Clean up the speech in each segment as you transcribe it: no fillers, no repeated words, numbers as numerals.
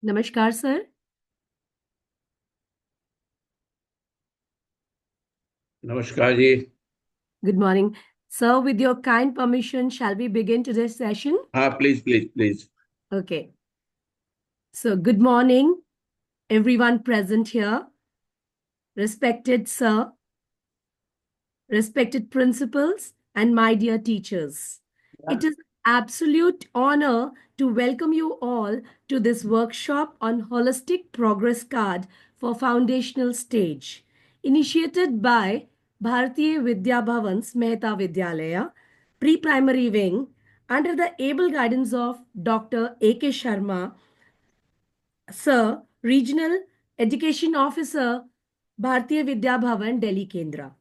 Namaskar, sir. नमस्कार जी। Good morning. Sir, with your kind permission, shall we begin today's session? हाँ, please please please. Okay. So, good morning, everyone present here. Respected sir, respected principals, and my dear teachers. It is an absolute honor to welcome you all to this workshop on Holistic Progress Card for Foundational Stage, initiated by Bharatiya Vidya Bhavan's Mehta Vidyalaya, Pre-Primary Wing, under the able guidance of Dr. A.K. Sharma, Sir, Regional Education Officer, Bharatiya Vidya Bhavan, Delhi Kendra.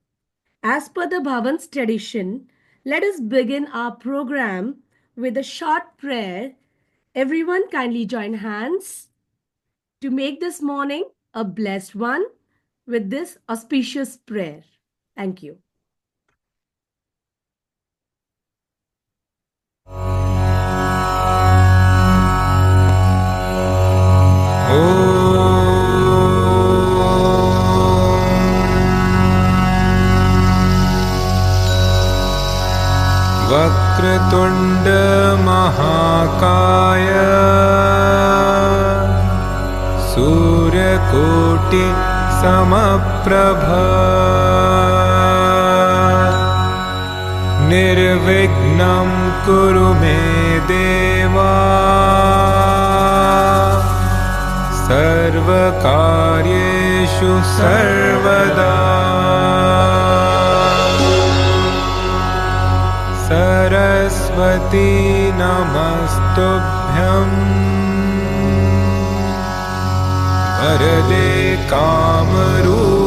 As per the Bhavan's tradition, let us begin our program with a short prayer. Everyone kindly join hands to make this morning a blessed one with this auspicious prayer. Thank you. वक्रतुण्ड महाकाय सूर्यकोटि समप्रभ निर्विघ्नं कुरु मे देवा सर्वकार्येषु सर्वदा सरस्वती नमस्तुभ्यं वरदे कामरूपिणी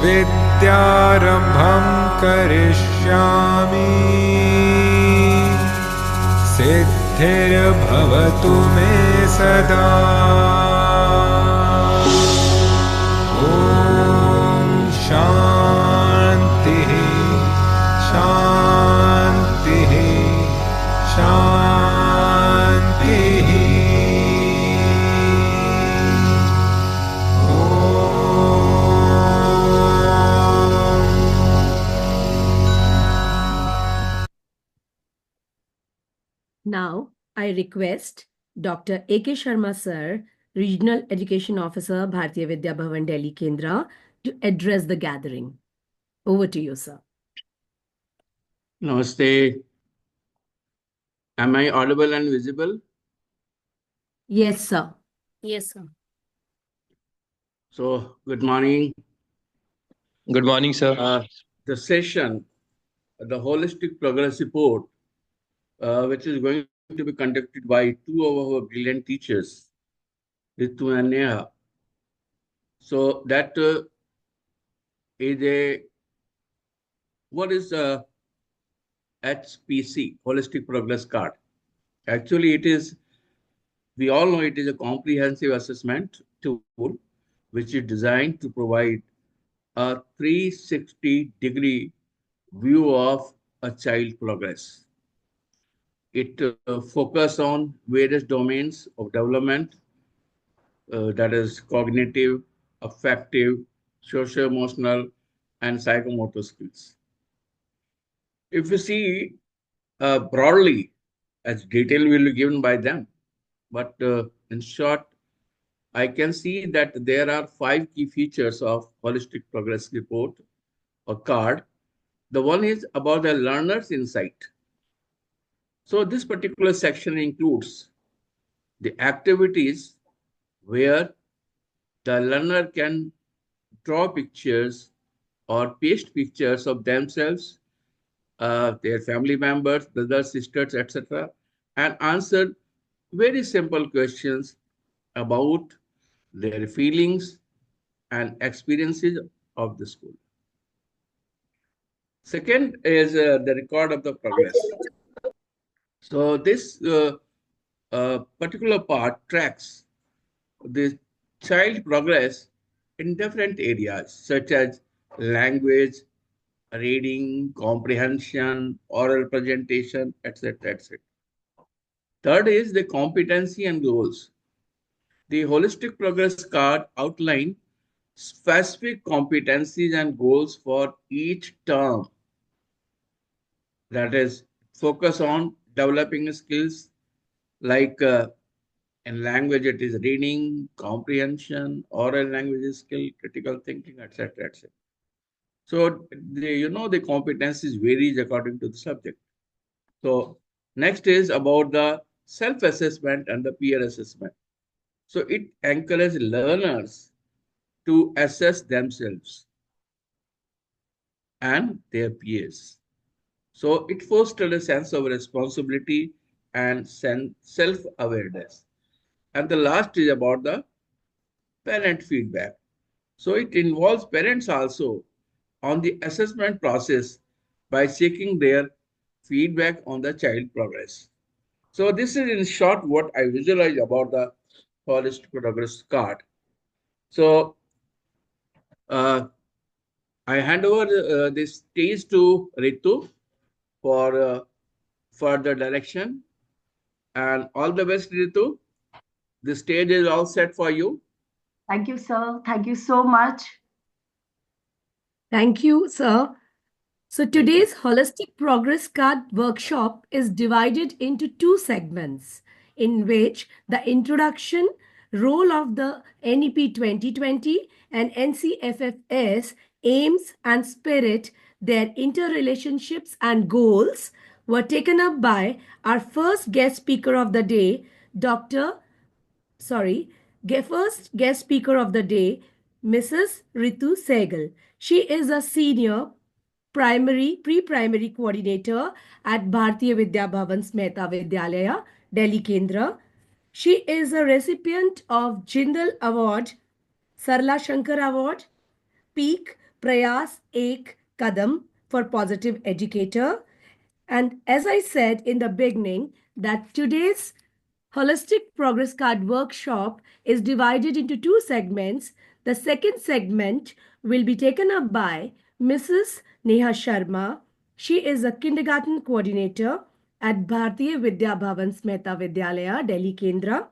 विद्यारम्भं करिष्यामि सिद्धिर्भवतु मे सदा ॐ शान्तिः शान्तिः शान्तिः Now, I request Dr. A.K. Sharma, sir, Regional Education Officer, Bharatiya Vidya Bhavan, Delhi Kendra, to address the gathering. Over to you, sir. Namaste. Am I audible and visible? Yes, sir. Yes, sir. So, good morning. Good morning, sir. The session, the Holistic Progress Report, which is going to be conducted by two of our brilliant teachers, Ritu and Neha. So, that is a what is HPC, Holistic Progress Card? Actually, it is, we all know it is a comprehensive assessment tool which is designed to provide a 360-degree view of a child progress. It focuses on various domains of development, that is cognitive, affective, socio-emotional, and psychomotor skills. If you see broadly, as detail will be given by them, but in short, I can see that there are 5 key features of Holistic Progress Report or card. The one is about the learner's insight. So this particular section includes the activities where the learner can draw pictures or paste pictures of themselves, their family members, brothers, sisters, etc., and answer very simple questions about their feelings and experiences of the school. Second is the record of the progress. So this particular part tracks the child progress in different areas such as language, reading, comprehension, oral presentation, etc., etc. Third is the competency and goals. The holistic progress card outline specific competencies and goals for each term. That is, focus on developing skills like in language it is reading, comprehension, oral language skill, critical thinking, etc. etc. So the competencies varies according to the subject. So next is about the self-assessment and the peer assessment. So it encourages learners to assess themselves and their peers. So it fosters a sense of responsibility and self-awareness. And the last is about the parent feedback. So it involves parents also on the assessment process by seeking their feedback on the child progress. So this is in short what I visualize about the holistic progress card. So uh, I hand over this stage to Ritu for further direction. And all the best, Ritu. The stage is all set for you. Thank you, sir. Thank you so much. Thank you, sir. So Thank you. today's Holistic Progress Card workshop is divided into two segments in which the introduction, role of the NEP 2020 and NCFFS, aims and spirit, their interrelationships and goals were taken up by our first guest speaker of the day, Dr. Sorry, first guest speaker of the day, Mrs. Ritu Sehgal. She is a senior pre-primary coordinator at Bharatiya Vidya Bhavan's Mehta Vidyalaya, Delhi Kendra. She is a recipient of Jindal Award, Sarla Shankar Award, Peak Prayas Ek Kadam for Positive Educator. And as I said in the beginning, that today's Holistic Progress Card workshop is divided into two segments. The second segment will be taken up by Mrs. Neha Sharma. She is a kindergarten coordinator at Bharatiya Vidya Bhavan's Mehta Vidyalaya, Delhi Kendra.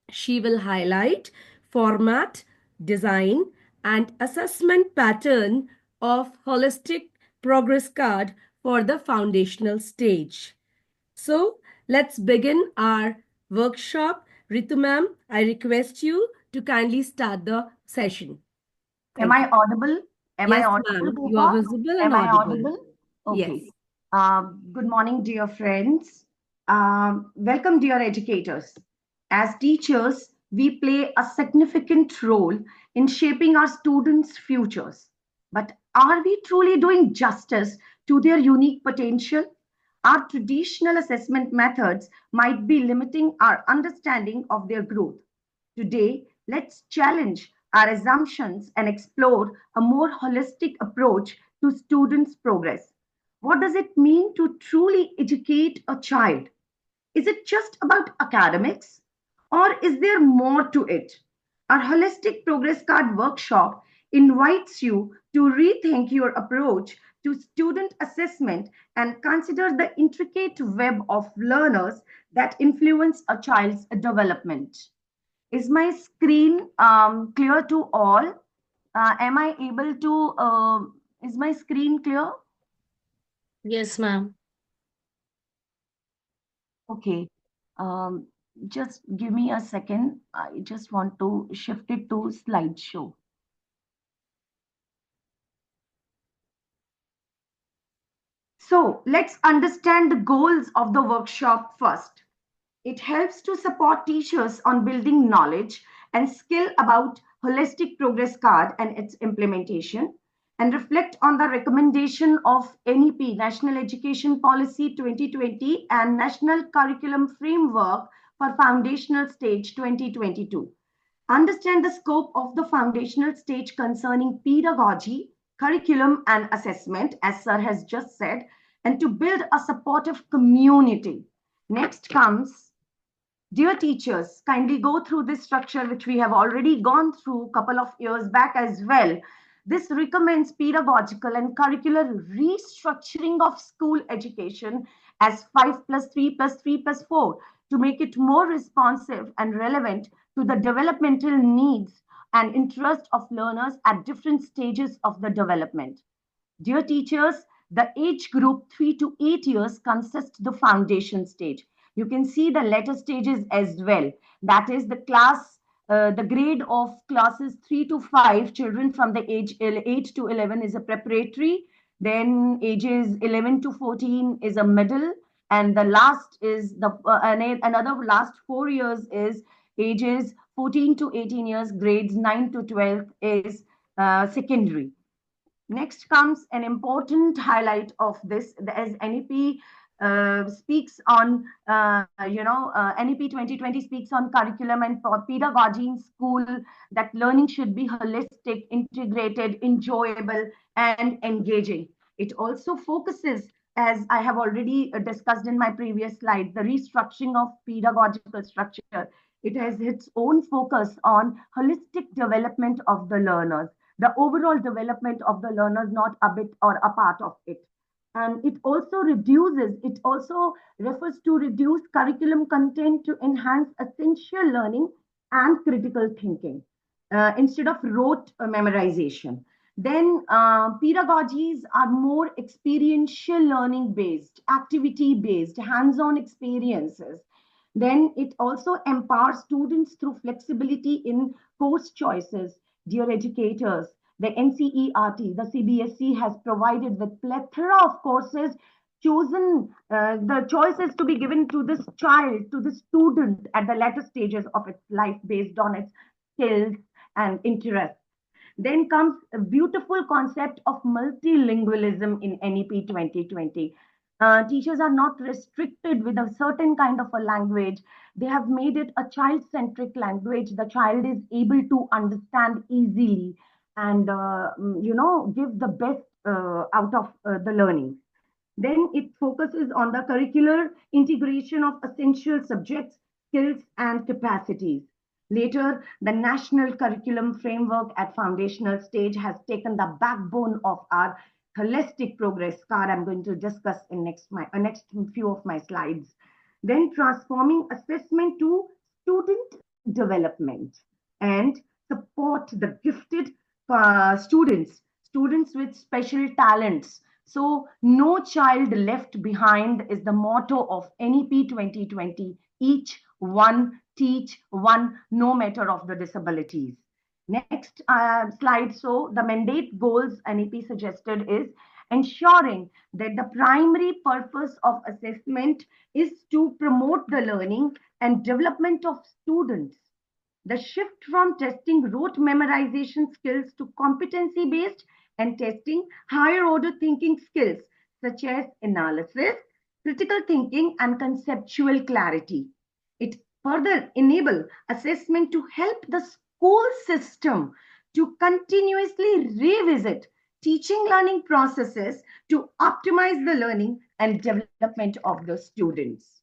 She will highlight format, design, and assessment pattern of Holistic Progress Card for the foundational stage. So let's begin our workshop. Ritu ma'am, I request you to kindly start the session. Am Thank I you. audible? Am I Yes, audible, ma'am. You are Neha? visible and Am I audible. audible? Yes. Okay. Good morning, dear friends. Welcome, dear educators. As teachers, we play a significant role in shaping our students' futures. But are we truly doing justice to their unique potential? Our traditional assessment methods might be limiting our understanding of their growth. Today, let's challenge our assumptions and explore a more holistic approach to students' progress. What does it mean to truly educate a child? Is it just about academics? Or is there more to it? Our Holistic Progress Card workshop invites you to rethink your approach to student assessment and consider the intricate web of learners that influence a child's development. Is my screen clear to all? Am I able to? Is my screen clear? Yes, ma'am. Okay. Um, just give me a second. I just want to shift it to slideshow. So let's understand the goals of the workshop first. It helps to support teachers on building knowledge and skill about holistic progress card and its implementation and reflect on the recommendation of NEP National Education Policy 2020 and National Curriculum Framework for Foundational Stage 2022. Understand the scope of the foundational stage concerning pedagogy, curriculum, and assessment, as Sir has just said, and to build a supportive community. Next comes, dear teachers, kindly go through this structure, which we have already gone through a couple of years back as well. This recommends pedagogical and curricular restructuring of school education as 5 plus 3 plus 3 plus 4 to make it more responsive and relevant to the developmental needs and interest of learners at different stages of the development. Dear teachers, the age group 3 to 8 years consists the foundation stage. You can see the later stages as well. That is the grade of classes 3 to 5, children from the age 8 to 11 is a preparatory. Then ages 11 to 14 is a middle. And the last is another last 4 years is ages 14 to 18 years, grades 9 to 12 is secondary. Next comes an important highlight of this, as NEP speaks on, NEP 2020 speaks on curriculum and pedagogy in school, that learning should be holistic, integrated, enjoyable, and engaging. It also focuses, as I have already discussed in my previous slide, the restructuring of pedagogical structure. It has its own focus on holistic development of the learners, the overall development of the learners, not a bit or a part of it. And it also refers to reduce curriculum content to enhance essential learning and critical thinking instead of rote memorization. Then pedagogies are more experiential learning based, activity based, hands on experiences. Then it also empowers students through flexibility in course choices. Dear educators, the NCERT, the CBSE has provided with plethora of courses chosen, the choices to be given to this child, to the student at the latter stages of its life based on its skills and interests. Then comes a beautiful concept of multilingualism in NEP 2020. Teachers are not restricted with a certain kind of a language. They have made it a child centric language. The child is able to understand easily and, give the best out of the learning. Then it focuses on the curricular integration of essential subjects, skills, and capacities. Later, the national curriculum framework at foundational stage has taken the backbone of our holistic progress card. I'm going to discuss in next few of my slides. Then transforming assessment to student development and support the gifted students with special talents. So, no child left behind is the motto of NEP 2020. Each one, teach one, no matter of the disabilities. Next slide. So, the mandate goals NEP suggested is ensuring that the primary purpose of assessment is to promote the learning and development of students. The shift from testing rote memorization skills to competency based and testing higher order thinking skills such as analysis, critical thinking, and conceptual clarity. It further enable assessment to help the school system to continuously revisit teaching learning processes to optimize the learning and development of the students.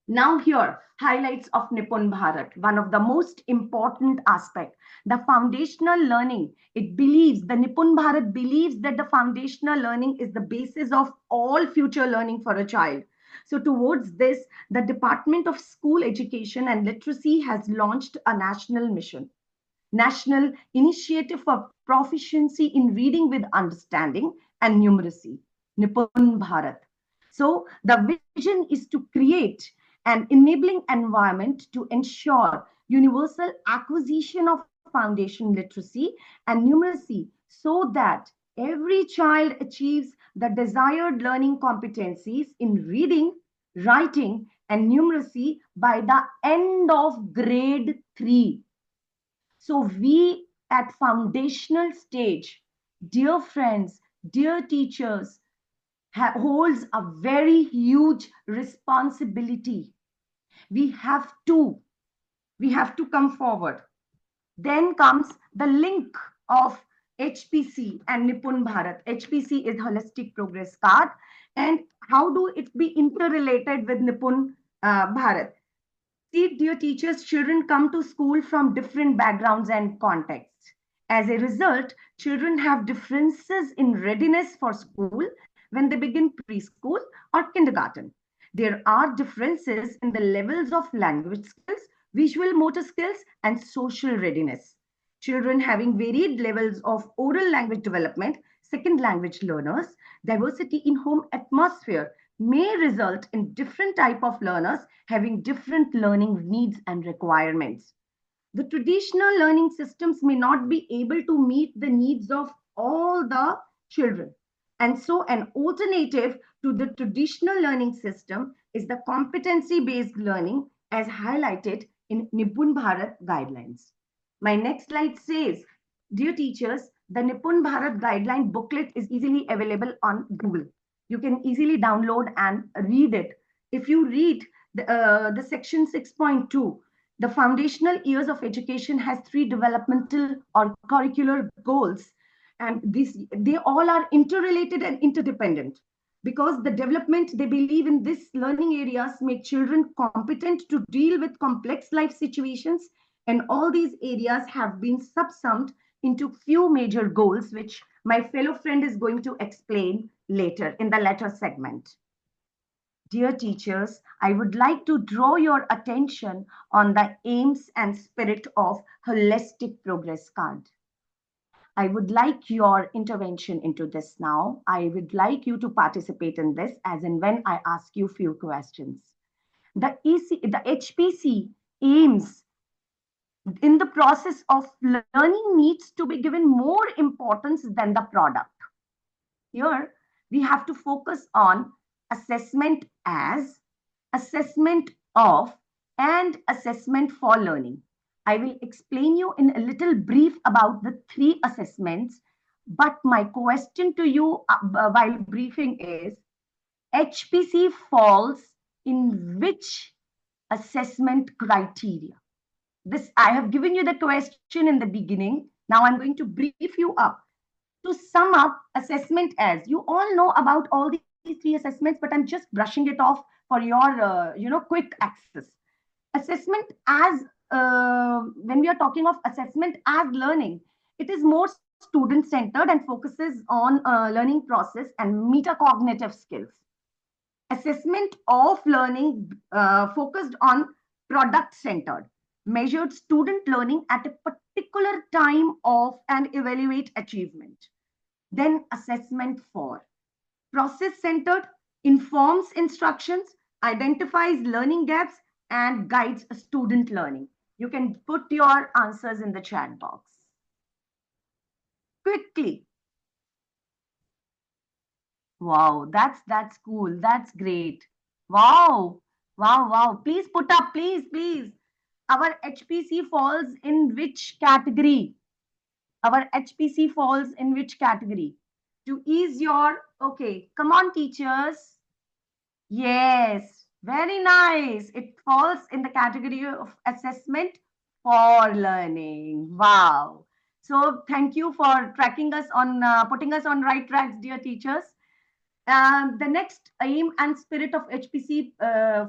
Now here, highlights of Nipun Bharat, one of the most important aspect, the foundational learning. The Nipun Bharat believes that the foundational learning is the basis of all future learning for a child. So towards this, the Department of School Education and Literacy has launched a national mission, National Initiative for Proficiency in Reading with Understanding and Numeracy, Nipun Bharat. So the vision is to create an enabling environment to ensure universal acquisition of foundation literacy and numeracy so that every child achieves the desired learning competencies in reading, writing, and numeracy by the end of grade 3. So we at foundational stage, dear friends, dear teachers, holds a very huge responsibility. We have to, we have to come forward. Then comes the link of HPC and Nipun Bharat. HPC is Holistic Progress Card. And how do it be interrelated with Nipun Bharat? See, dear teachers, children come to school from different backgrounds and contexts. As a result, children have differences in readiness for school when they begin preschool or kindergarten. There are differences in the levels of language skills, visual motor skills, and social readiness. Children having varied levels of oral language development, second language learners, diversity in home atmosphere may result in different type of learners having different learning needs and requirements. The traditional learning systems may not be able to meet the needs of all the children. And so, an alternative to the traditional learning system is the competency based learning as highlighted in Nipun Bharat guidelines. My next slide says, dear teachers, the Nipun Bharat guideline booklet is easily available on Google. You can easily download and read it. If you read the section 6.2, the foundational years of education has three developmental or curricular goals, and they all are interrelated and interdependent because the development they believe in this learning areas make children competent to deal with complex life situations, and all these areas have been subsumed into few major goals which my fellow friend is going to explain later in the latter segment. Dear teachers, I would like to draw your attention on the aims and spirit of Holistic Progress Card. I would like your intervention into this now. I would like you to participate in this as and when I ask you few questions. The HPC aims in the process of learning needs to be given more importance than the product. Here, we have to focus on assessment as, assessment of, and assessment for learning. I will explain you in a little brief about the three assessments, but my question to you while briefing is, HPC falls in which assessment criteria? This I have given you the question in the beginning. Now I'm going to brief you up. To sum up, assessment as, you all know about all these three assessments, but I'm just brushing it off for your quick access. Assessment as, when we are talking of assessment as learning, it is more student centered and focuses on learning process and metacognitive skills. Assessment of learning focused on product centered, measured student learning at a particular time of and evaluate achievement. Then assessment for process centered, informs instructions, identifies learning gaps, and guides student learning. You can put your answers in the chat box. Quickly. Wow, that's cool. That's great. Wow. Wow, wow. Please put up, please. Our HPC falls in which category? Our HPC falls in which category? To ease your, okay, come on, teachers. Yes, very nice. It falls in the category of assessment for learning. Wow. So thank you for tracking us on, putting us on right tracks, dear teachers. The next aim and spirit of HPC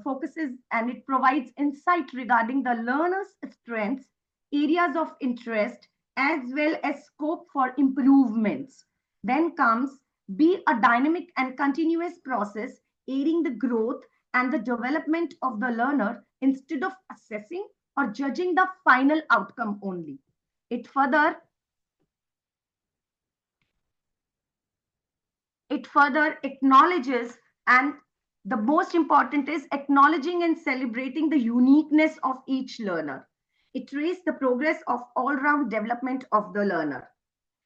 focuses and it provides insight regarding the learner's strengths, areas of interest, as well as scope for improvements. Then comes be a dynamic and continuous process, aiding the growth and the development of the learner instead of assessing or judging the final outcome only. It further acknowledges, and the most important is acknowledging and celebrating the uniqueness of each learner. It traces the progress of all-round development of the learner.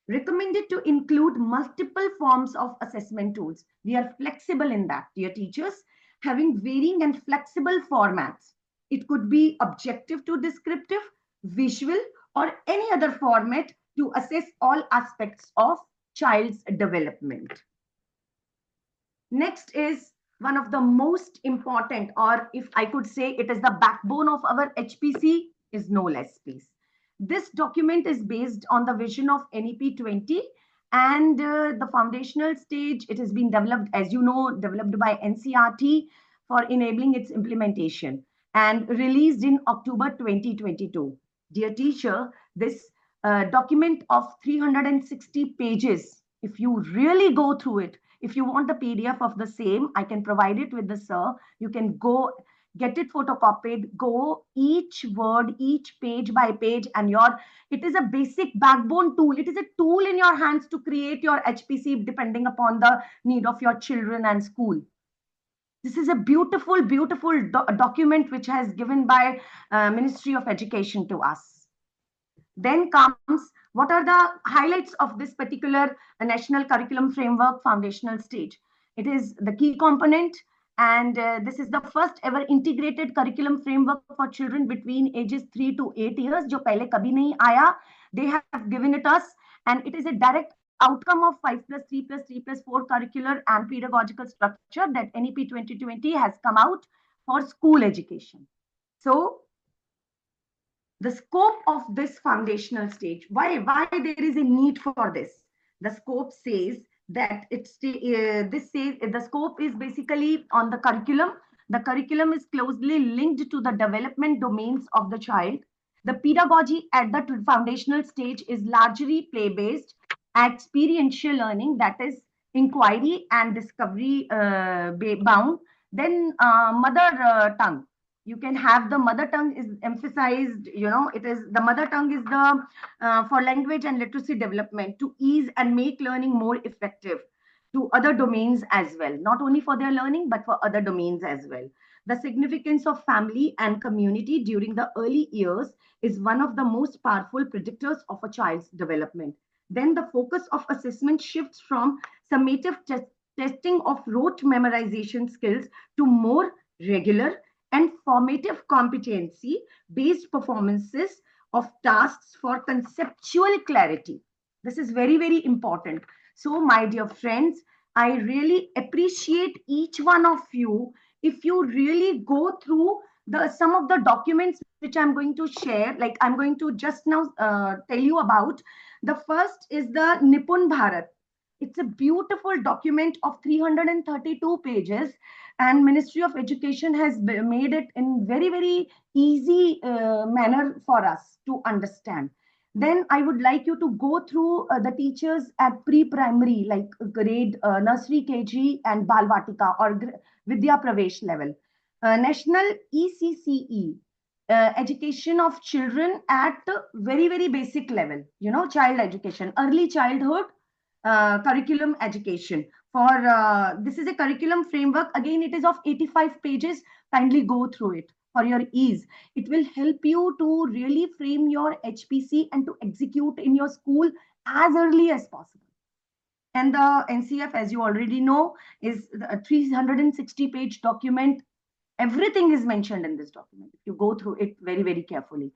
Recommended to include multiple forms of assessment tools. We are flexible in that, dear teachers, having varying and flexible formats. It could be objective to descriptive, visual, or any other format to assess all aspects of child's development. Next is one of the most important, or if I could say it is the backbone of our HPC, is no less, please. This document is based on the vision of NEP 20 and the foundational stage. It has been developed, as you know, developed by NCRT for enabling its implementation and released in October 2022. Dear teacher, this document of 360 pages, if you really go through it, If you want the PDF of the same, I can provide it with the sir. You can go get it photocopied, go each word, each page by page, and it is a basic backbone tool. It is a tool in your hands to create your HPC depending upon the need of your children and school. This is a beautiful, beautiful document which has given by Ministry of Education to us. Then comes, what are the highlights of this particular National Curriculum Framework foundational stage? It is the key component, and this is the first ever integrated curriculum framework for children between ages 3 to 8 years, जो पहले कभी नहीं आया. They have given it us, and it is a direct outcome of 5+3+3+4 curricular and pedagogical structure that NEP 2020 has come out for school education. So the scope of this foundational stage, why there is a need for this? The scope says that the scope is basically on the curriculum. The curriculum is closely linked to the development domains of the child. The pedagogy at the foundational stage is largely play-based, experiential learning, that is inquiry and discovery bound. Then mother tongue, you can have the mother tongue is emphasized. It is the mother tongue is the for language and literacy development to ease and make learning more effective to other domains as well, not only for their learning but for other domains as well. The significance of family and community during the early years is one of the most powerful predictors of a child's development. Then the focus of assessment shifts from summative testing of rote memorization skills to more regular and formative competency based performances of tasks for conceptual clarity. This is very, very important. So, my dear friends, I really appreciate each one of you if you really go through some of the documents which I'm going to share. Like I'm going to just now tell you about. The first is the Nipun Bharat. It's a beautiful document of 332 pages, and Ministry of Education has made it in very, very easy manner for us to understand. Then I would like you to go through the teachers at pre-primary, like grade nursery, KG, and Balvatika or Vidya Pravesh level. National ECCE, education of children at very, very basic level, child education, early childhood curriculum education. This is a curriculum framework. Again, it is of 85 pages. Kindly go through it for your ease. It will help you to really frame your HPC and to execute in your school as early as possible. And the NCF, as you already know, is a 360-page document. Everything is mentioned in this document. You go through it very, very carefully.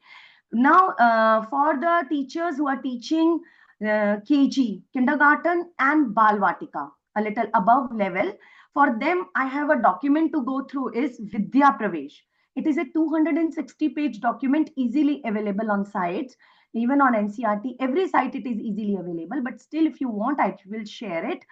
Now, for the teachers who are teaching KG, kindergarten and Balvatika, a little above level, for them, I have a document to go through is Vidya Pravesh. It is a 260-page document easily available on sites, even on NCRT. Every site it is easily available, but still if you want, I will share it.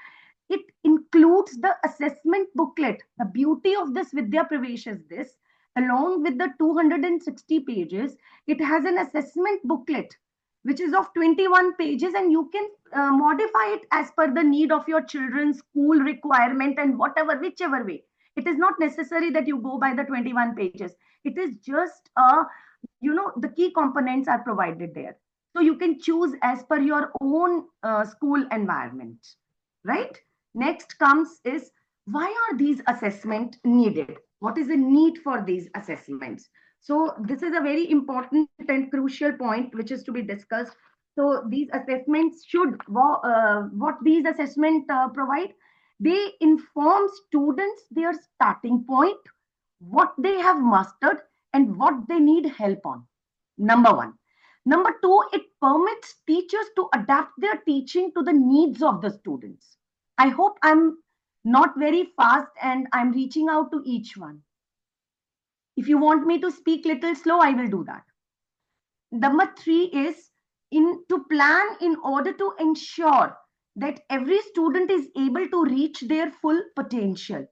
It includes the assessment booklet. The beauty of this Vidya Pravesh is this, along with the 260 pages, it has an assessment booklet which is of 21 pages, and you can modify it as per the need of your children's school requirement and whichever way. It is not necessary that you go by the 21 pages. It is just the key components are provided there. So you can choose as per your own school environment, right? Next comes is, why are these assessments needed? What is the need for these assessments? So this is a very important and crucial point which is to be discussed. So these assessments should, what these assessments provide? They inform students their starting point, what they have mastered, and what they need help on. Number one. Number two, it permits teachers to adapt their teaching to the needs of the students. I hope I'm not very fast and I'm reaching out to each one. If you want me to speak little slow, I will do that. Number three is to plan in order to ensure that every student is able to reach their full potential.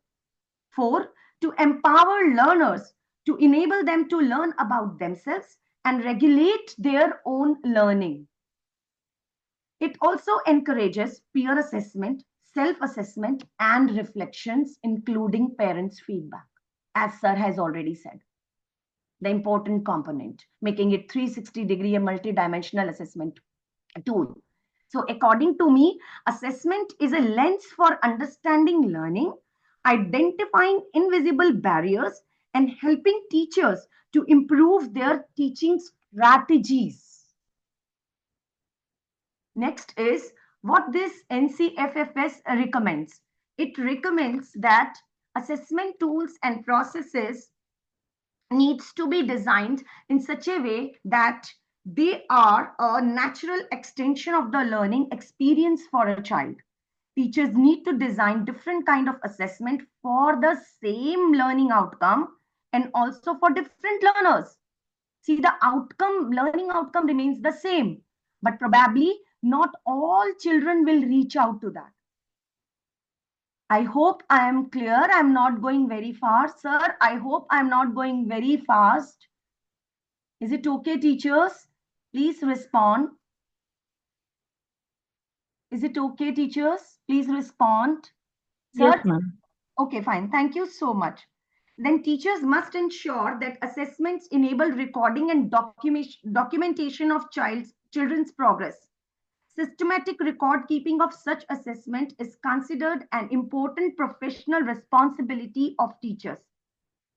Four, to empower learners, to enable them to learn about themselves and regulate their own learning. It also encourages peer assessment, self-assessment, and reflections, including parents' feedback, as Sir has already said. The important component, making it 360-degree a multi-dimensional assessment tool. So according to me, assessment is a lens for understanding learning, identifying invisible barriers, and helping teachers to improve their teaching strategies. Next is what this NCFFS recommends. It recommends that assessment tools and processes needs to be designed in such a way that they are a natural extension of the learning experience for a child. Teachers need to design different kind of assessment for the same learning outcome and also for different learners. See, the outcome, learning outcome remains the same, but probably not all children will reach out to that. I hope I am clear. I'm not going very fast, sir. I hope I'm not going very fast. Is it okay, teachers? Please respond. Is it okay, teachers? Please respond. Yes, Sir? ma'am. Okay, fine. Thank you so much. Then teachers must ensure that assessments enable recording and documentation of children's progress. Systematic record keeping of such assessment is considered an important professional responsibility of teachers.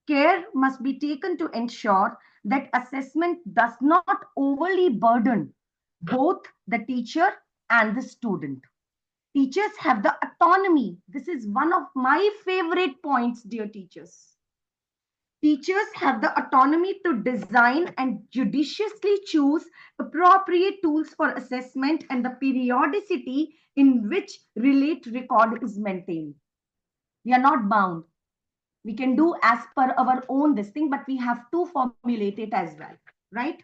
Care must be taken to ensure that assessment does not overly burden both the teacher and the student. Teachers have the autonomy. This is one of my favorite points, dear teachers. Teachers have the autonomy to design and judiciously choose appropriate tools for assessment and the periodicity in which relate record is maintained. We are not bound. We can do as per our own this thing, but we have to formulate it as well, right?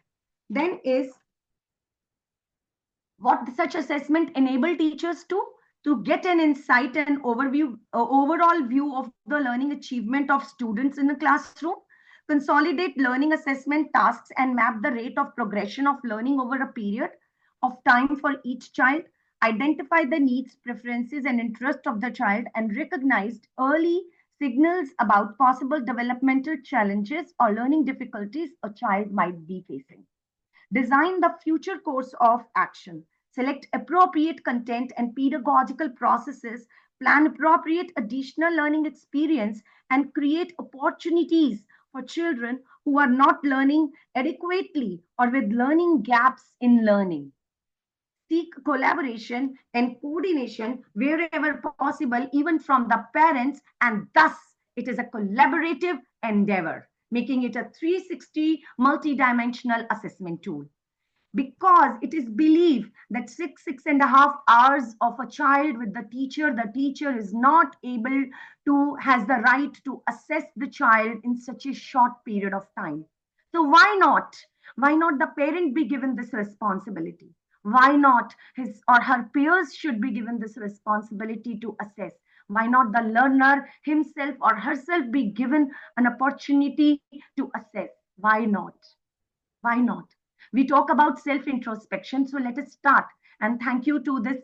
Then is what such assessment enable teachers to get an insight and overall view of the learning achievement of students in the classroom, consolidate learning assessment tasks and map the rate of progression of learning over a period of time for each child, identify the needs, preferences and interest of the child, and recognized early signals about possible developmental challenges or learning difficulties a child might be facing. Design the future course of action. Select appropriate content and pedagogical processes. Plan appropriate additional learning experience and create opportunities for children who are not learning adequately or with learning gaps in learning. Seek collaboration and coordination wherever possible, even from the parents, and thus it is a collaborative endeavor, making it a 360 multidimensional assessment tool. Because it is believed that 6.5 hours of a child with the teacher is not able to, has the right to assess the child in such a short period of time. So why not? Why not the parent be given this responsibility? Why not his or her peers should be given this responsibility to assess? Why not the learner himself or herself be given an opportunity to assess? Why not? Why not? We talk about self introspection. So let us start. And thank you to this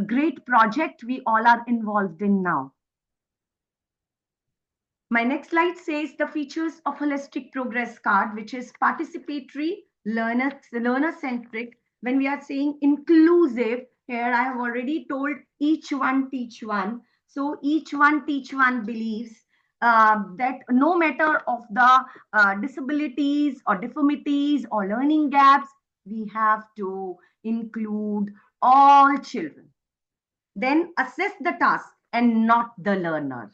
great project we all are involved in now. My next slide says the features of holistic progress card, which is participatory, learner centric. When we are saying inclusive, here I have already told each one teach one. So each one teach one believes that no matter of the disabilities or deformities or learning gaps, we have to include all children. Then assess the task and not the learner.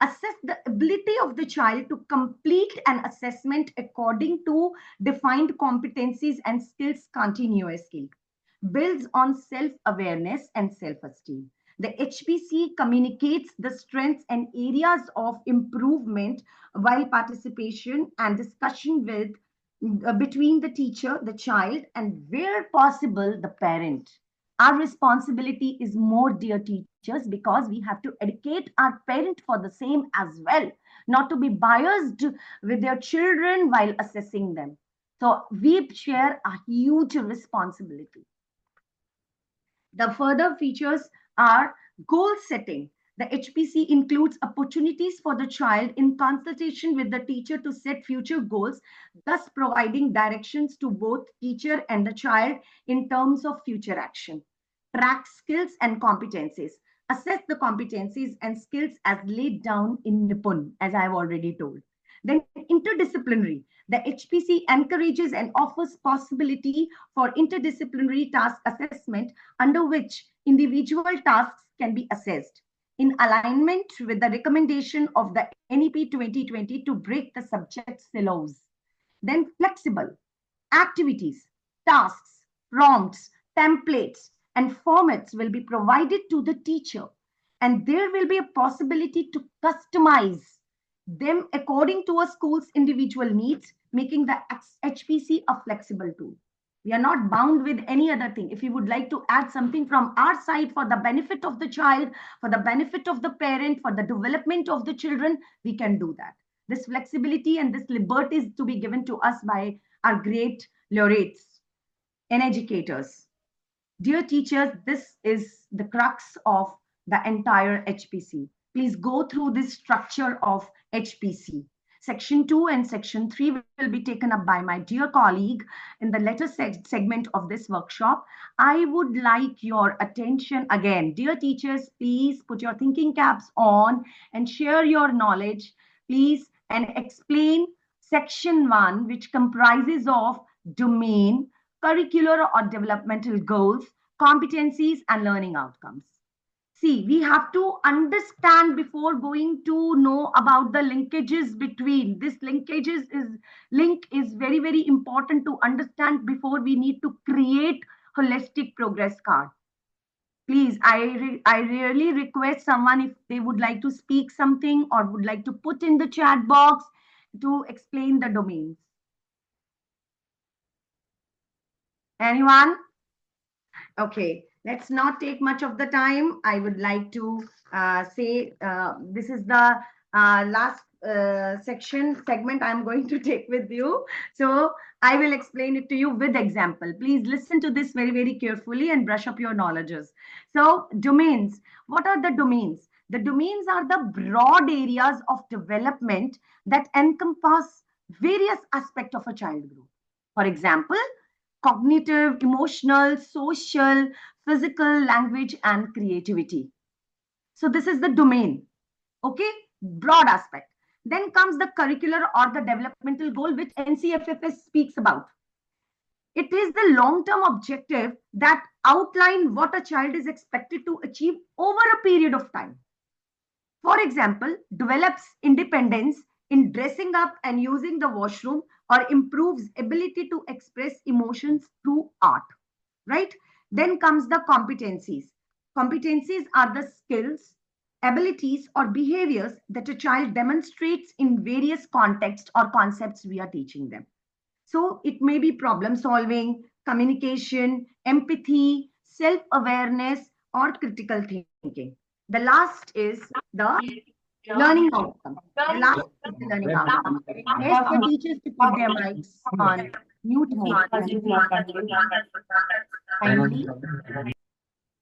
Assess the ability of the child to complete an assessment according to defined competencies and skills continuously. Builds on self-awareness and self-esteem. The HPC communicates the strengths and areas of improvement while participation and discussion with between the teacher, the child, and where possible, the parent. Our responsibility is more, dear teachers, because we have to educate our parent for the same as well, not to be biased with their children while assessing them. So we share a huge responsibility. The further features are Goal setting. The HPC includes opportunities for the child in consultation with the teacher to set future goals, thus providing directions to both teacher and the child in terms of future action. Track skills and competencies. Assess the competencies and skills as laid down in Nipun, as I have already told. Then interdisciplinary. The HPC encourages and offers possibility for interdisciplinary task assessment under which individual tasks can be assessed in alignment with the recommendation of the NEP 2020 to break the subject silos. Then flexible activities, tasks, prompts, templates, and formats will be provided to the teacher, and there will be a possibility to customize them according to a school's individual needs, making the HPC a flexible tool. We are not bound with any other thing. If you would like to add something from our side for the benefit of the child, for the benefit of the parent, for the development of the children, we can do that. This flexibility and this liberty is to be given to us by our great laureates and educators. Dear teachers, this is the crux of the entire HPC. Please go through this structure of HPC. Section 2 and Section 3 will be taken up by my dear colleague in the later segment of this workshop. I would like your attention again. Dear teachers, please put your thinking caps on and share your knowledge, please, and explain Section 1, which comprises of domain, curricular or developmental goals, competencies, and learning outcomes. See, we have to understand before going to know about the linkages between. This link is very, very important to understand before we need to create holistic progress card. Please, I really request someone if they would like to speak something or would like to put in the chat box to explain the domains. Anyone? Okay, let's not take much of the time. I would like to say this is the last segment I'm going to take with you. So I will explain it to you with example. Please listen to this very, very carefully and brush up your knowledges. So domains. What are the domains? The domains are the broad areas of development that encompass various aspects of a child group. For example, cognitive, emotional, social, physical, language, and creativity. So this is the domain, okay? Broad aspect. Then comes the curricular or the developmental goal, which NCFFS speaks about. It is the long-term objective that outline what a child is expected to achieve over a period of time. For example, develops independence in dressing up and using the washroom or improves ability to express emotions through art, right? Then comes the competencies. Competencies are the skills, abilities, or behaviors that a child demonstrates in various contexts or concepts we are teaching them. So it may be problem solving, communication, empathy, self-awareness, or critical thinking. The last is the learning outcome. The last is the learning outcome. Ask the teachers to put their mics on mute mode. Kindly,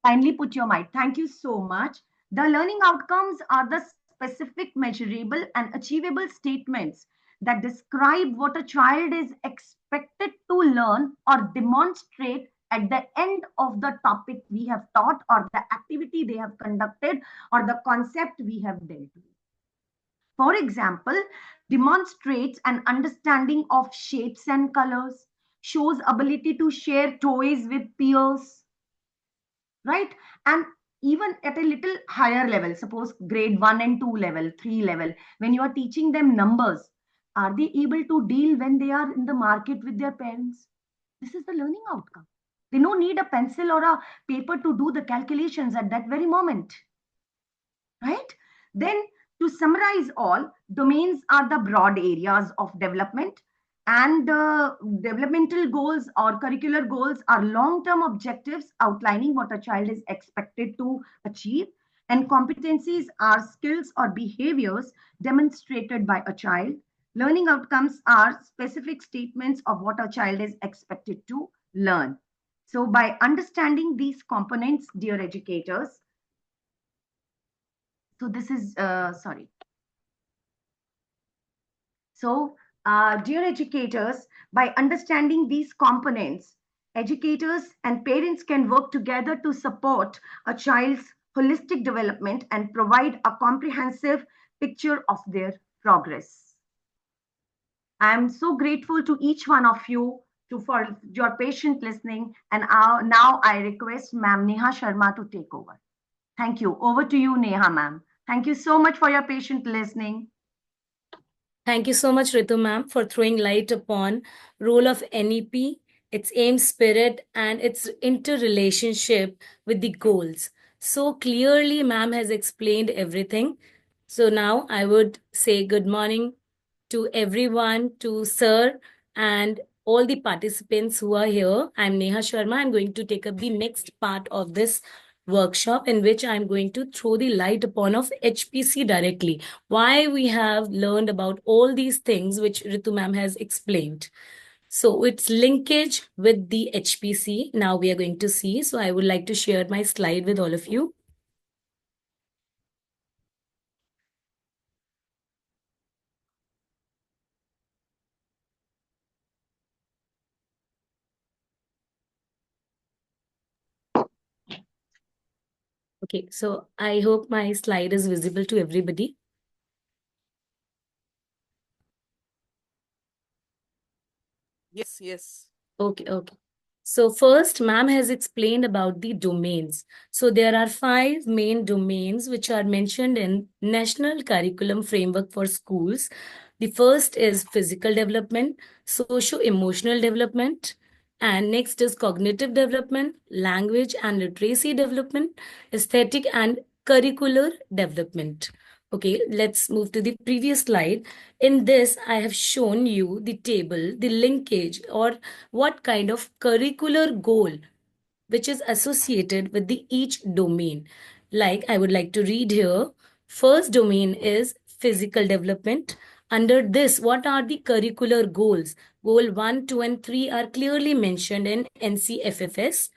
kindly put your mic. Thank you so much. The learning outcomes are the specific, measurable, and achievable statements that describe what a child is expected to learn or demonstrate at the end of the topic we have taught or the activity they have conducted or the concept we have dealt with. For example, demonstrates an understanding of shapes and colors, shows ability to share toys with peers, right? And even at a little higher level, suppose grade 1 and 2 level, 3 level, when you are teaching them numbers, are they able to deal when they are in the market with their parents? This is the learning outcome. They don't need a pencil or a paper to do the calculations at that very moment, right? Then to summarize all, domains are the broad areas of development, and developmental goals or curricular goals are long-term objectives outlining what a child is expected to achieve, and competencies are skills or behaviors demonstrated by a child. Learning outcomes are specific statements of what a child is expected to learn. So by understanding these components, dear educators, So this is sorry. So, dear educators, by understanding these components, educators and parents can work together to support a child's holistic development and provide a comprehensive picture of their progress. I am so grateful to each one of you for your patient listening. And now I request Ma'am Neha Sharma to take over. Thank you. Over to you, Neha, ma'am. Thank you so much for your patient listening. Thank you so much, Ritu ma'am, for throwing light upon role of NEP, its aim, spirit, and its interrelationship with the goals. So clearly, ma'am has explained everything. So now I would say good morning to everyone, to Sir, and all the participants who are here. I'm Neha Sharma. I'm going to take up the next part of this workshop in which I'm going to throw the light upon of HPC directly. Why we have learned about all these things which Ritu ma'am has explained. So its linkage with the HPC. Now we are going to see. So I would like to share my slide with all of you. Okay, so I hope my slide is visible to everybody. Yes, yes. Okay, okay. So first, ma'am has explained about the domains. So there are 5 main domains which are mentioned in National Curriculum Framework for Schools. The first is physical development, socio-emotional development, and next is cognitive development, language and literacy development, aesthetic and curricular development. Okay, let's move to the previous slide. In this, I have shown you the table, the linkage, or what kind of curricular goal which is associated with the each domain. Like I would like to read here. First domain is physical development. Under this, what are the curricular goals? Goal 1, 2, and 3 are clearly mentioned in NCFFS.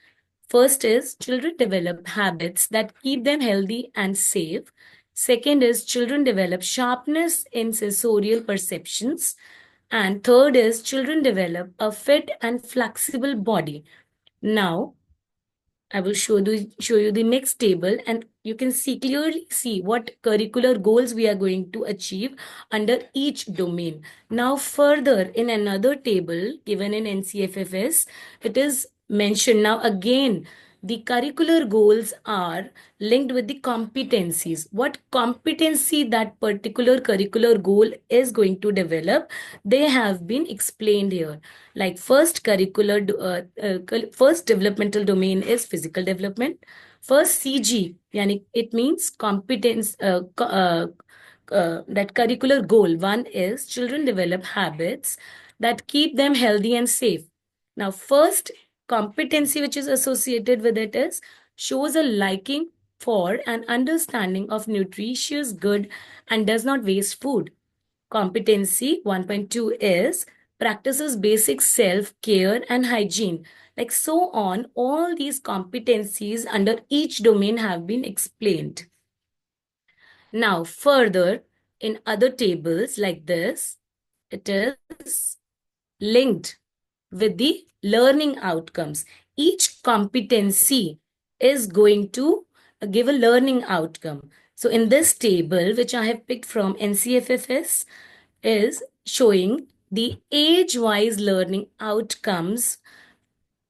First is children develop habits that keep them healthy and safe. Second is children develop sharpness in sensorial perceptions. And third is children develop a fit and flexible body. Now, I will show you the next table and you can clearly see what curricular goals we are going to achieve under each domain. Now further in another table given in NCFFS, it is mentioned now again the curricular goals are linked with the competencies. What competency that particular curricular goal is going to develop, they have been explained here. Like first developmental domain is physical development. First CG, yani it means competence. That curricular goal one is children develop habits that keep them healthy and safe. Now, first competency which is associated with it is shows a liking for and understanding of nutritious good and does not waste food. Competency 1.2 is practices basic self care and hygiene. Like so on, all these competencies under each domain have been explained. Now, further, in other tables like this, it is linked with the learning outcomes. Each competency is going to give a learning outcome. So in this table, which I have picked from NCFFS, is showing the age-wise learning outcomes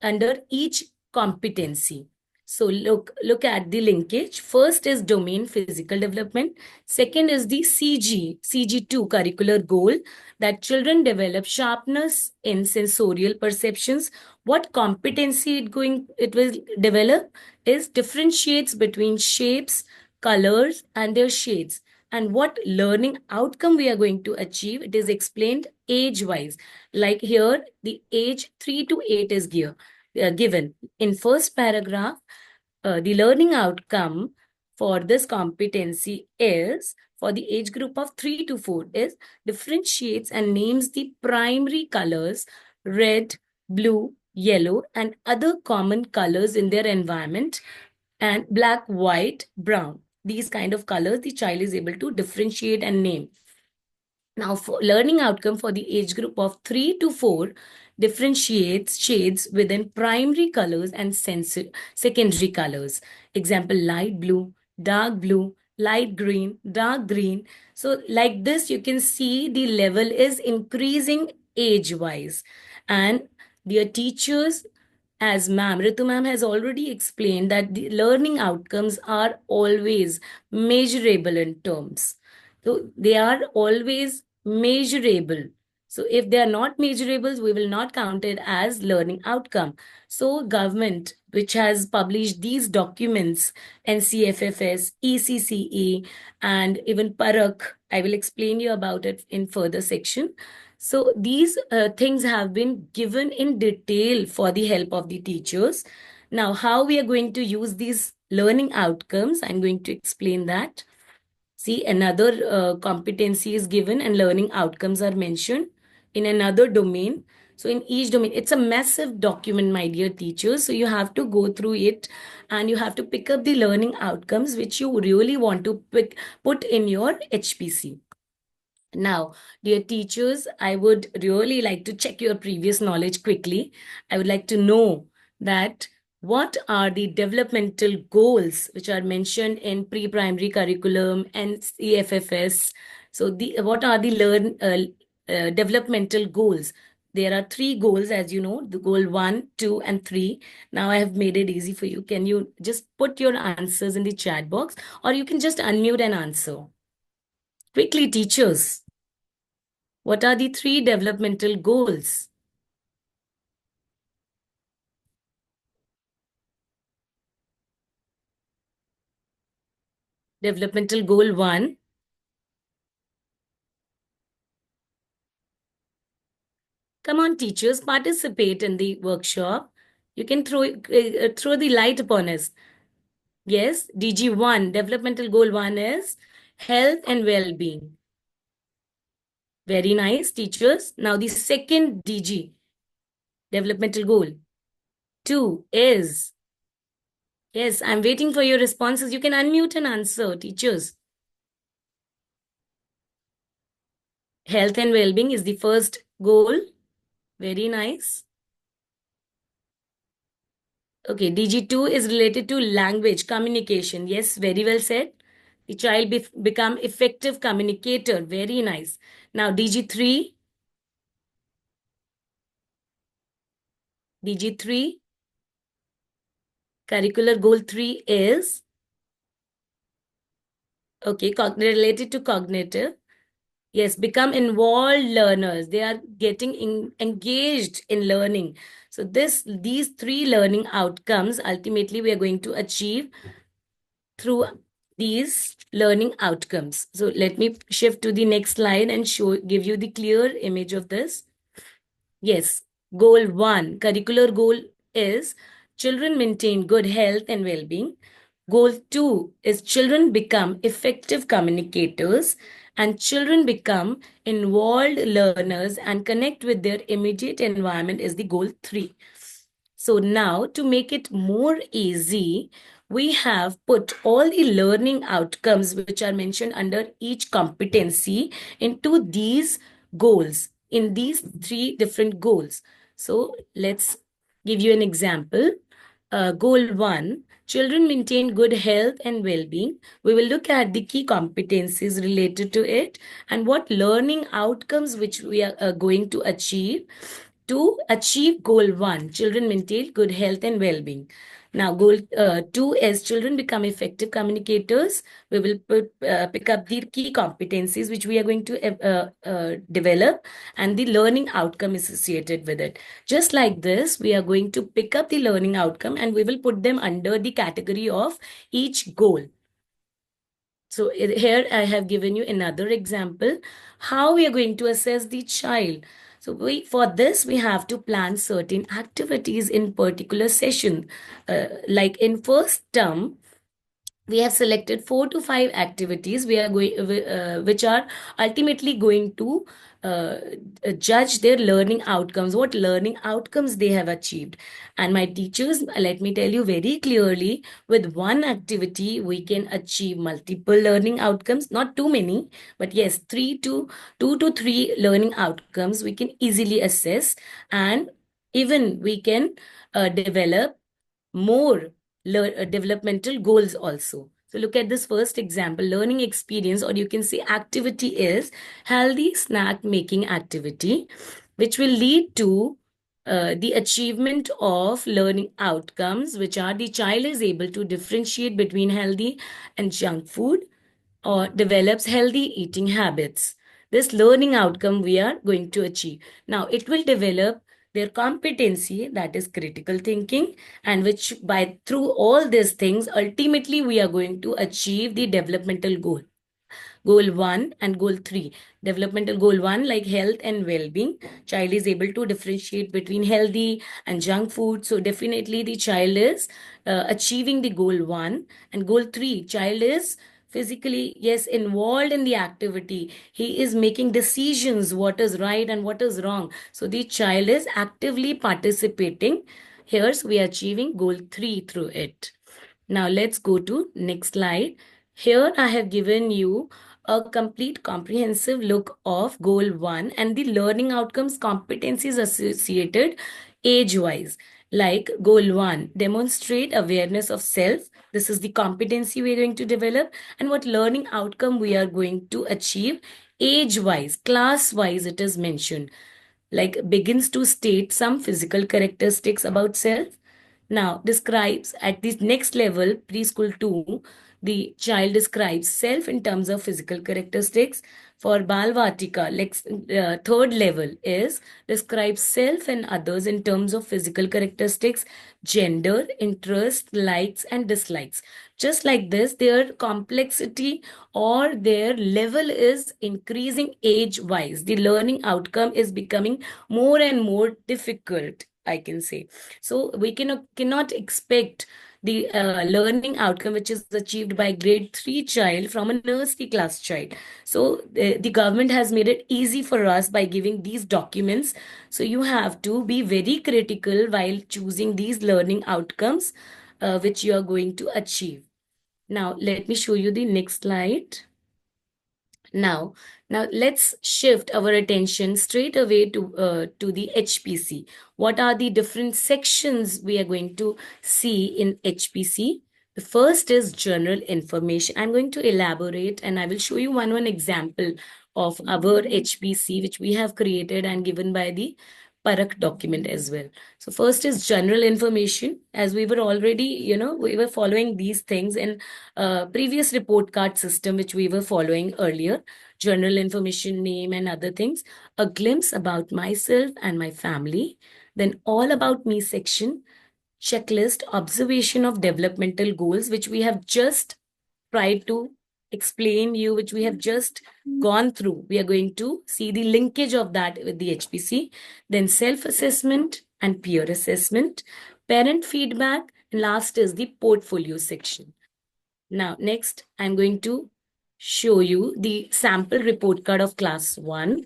under each competency. So look at the linkage. First is domain physical development. Second is the CG2 curricular goal that children develop sharpness in sensorial perceptions. What competency it will develop is differentiates between shapes, colors, and their shades. And what learning outcome we are going to achieve, it is explained age-wise. Like here, the age 3 to 8 is given. In first paragraph, the learning outcome for this competency is for the age group of 3 to 4 is differentiates and names the primary colors red, blue, yellow, and other common colors in their environment, and black, white, brown. these kind of colors, the child is able to differentiate and name. Now, for learning outcome for the age group of 3 to 4 differentiates shades within primary colors and secondary colors. Example, light blue, light green, dark green. So, like this, you can see the level is increasing age-wise. And dear teachers, as ma'am, Ritu ma'am has already explained that the learning outcomes are always measurable in terms. So they are always measurable. So if they are not measurables, we will not count it as learning outcome. So government, which has published these documents, NCFFS, ECCE, and even Parak, I will explain you about it in further section. So these things have been given in detail for the help of the teachers. Now, how we are going to use these learning outcomes, I'm going to explain that. See, another competency is given and learning outcomes are mentioned in another domain. So in each domain, it's a massive document, my dear teachers. So you have to go through it and you have to pick up the learning outcomes which you really want to put in your HPC. Now, dear teachers, I would really like to check your previous knowledge quickly. I would like to know that what are the developmental goals which are mentioned in pre-primary curriculum and CFFS? So, what are the developmental goals? There are three goals, as you know, the goal 1, 2, and 3. Now, I have made it easy for you. Can you just put your answers in the chat box, or you can just unmute and answer? Quickly, teachers. What are the three developmental goals? Developmental goal 1. Come on, teachers, participate in the workshop. You can throw the light upon us. Yes, DG1, developmental goal 1 is health and well-being. Very nice, teachers. Now the second DG, developmental goal 2 is, yes, I'm waiting for your responses. You can unmute and answer, teachers. Health and well-being is the first goal. Very nice. Okay, DG2 is related to language, communication. Yes, very well said. The child become effective communicator. Very nice. Now, DG3, curricular goal 3 is, okay, related to cognitive. Yes, become involved learners. They are getting engaged in learning. So these three learning outcomes, ultimately, we are going to achieve through these learning outcomes. So let me shift to the next slide and give you the clear image of this. Yes, goal 1, curricular goal is children maintain good health and well-being. Goal 2 is children become effective communicators and children become involved learners and connect with their immediate environment is the goal 3. So now to make it more easy, we have put all the learning outcomes which are mentioned under each competency into these goals, in these three different goals. So let's give you an example. Goal 1, children maintain good health and well-being. We will look at the key competencies related to it and what learning outcomes which we are going to achieve goal 1, children maintain good health and well-being. Now, goal 2 is children become effective communicators. We will pick up the key competencies which we are going to develop and the learning outcome associated with it. Just like this, we are going to pick up the learning outcome and we will put them under the category of each goal. So here I have given you another example, how we are going to assess the child. So for this, we have to plan certain activities in particular session. Like in first term, we have selected 4 to 5 activities we are going which are ultimately going to uh, judge their learning outcomes, what learning outcomes they have achieved. And my teachers, let me tell you very clearly, with one activity we can achieve multiple learning outcomes, not too many, but yes, 2 to 3 learning outcomes we can easily assess. And even we can develop more developmental goals also. So look at this first example. Learning experience, or you can say activity, is healthy snack making activity, which will lead to the achievement of learning outcomes, which are the child is able to differentiate between healthy and junk food, or develops healthy eating habits. This learning outcome we are going to achieve. Now, it will develop their competency, that is critical thinking, and which by through all these things, ultimately we are going to achieve the developmental goal. Goal 1 and goal 3. Developmental goal 1, like health and well-being. Child is able to differentiate between healthy and junk food. So definitely the child is achieving the goal 1. And goal 3, child is physically, yes, involved in the activity. He is making decisions what is right and what is wrong. So the child is actively participating. Here's we are achieving goal 3 through it. Now let's go to next slide. Here I have given you a complete comprehensive look of goal 1 and the learning outcomes competencies associated age wise. Like goal 1, demonstrate awareness of self. This is the competency we are going to develop, and what learning outcome we are going to achieve age wise, class wise, it is mentioned. Like begins to state some physical characteristics about self. Now, describes at this next level, preschool 2, the child describes self in terms of physical characteristics. For Balvatika, third level is describes self and others in terms of physical characteristics, gender, interest, likes, and dislikes. Just like this, their complexity or their level is increasing age wise. The learning outcome is becoming more and more difficult, I can say. So we cannot expect the learning outcome which is achieved by grade 3 child from a nursery class child. So the government has made it easy for us by giving these documents. So you have to be very critical while choosing these learning outcomes which you are going to achieve. Now let me show you the next slide. Now, now let's shift our attention straight away to the HPC. What are the different sections we are going to see in HPC? The first is general information. I'm going to elaborate and I will show you one example of our HPC which we have created and given by the Parak document as well. So first is general information. As we were already, we were following these things in previous report card system which we were following earlier. General information, name and other things. A glimpse about myself and my family. Then all about me section. Checklist, observation of developmental goals which we have just tried to explain you, which we have just gone through. We are going to see the linkage of that with the HPC. Then self-assessment and peer assessment, parent feedback, and last is the portfolio section. Now, next, I'm going to show you the sample report card of class 1.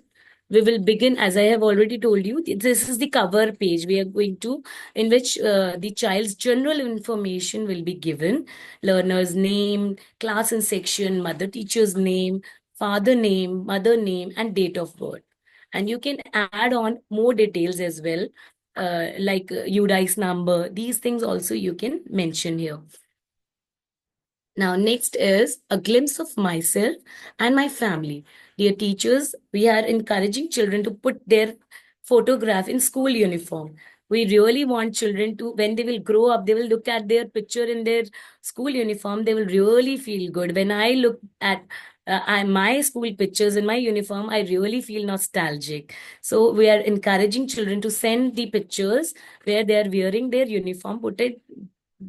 We will begin, as I have already told you, this is the cover page. We are going to, in which the child's general information will be given. Learner's name, class and section, mother teacher's name, father name, mother name, and date of birth. And you can add on more details as well, like UDICE number. These things also you can mention here. Now, next is a glimpse of myself and my family. Dear teachers, we are encouraging children to put their photograph in school uniform. We really want children to, when they will grow up, they will look at their picture in their school uniform. They will really feel good. When I look at my school pictures in my uniform, I really feel nostalgic. So we are encouraging children to send the pictures where they are wearing their uniform, put it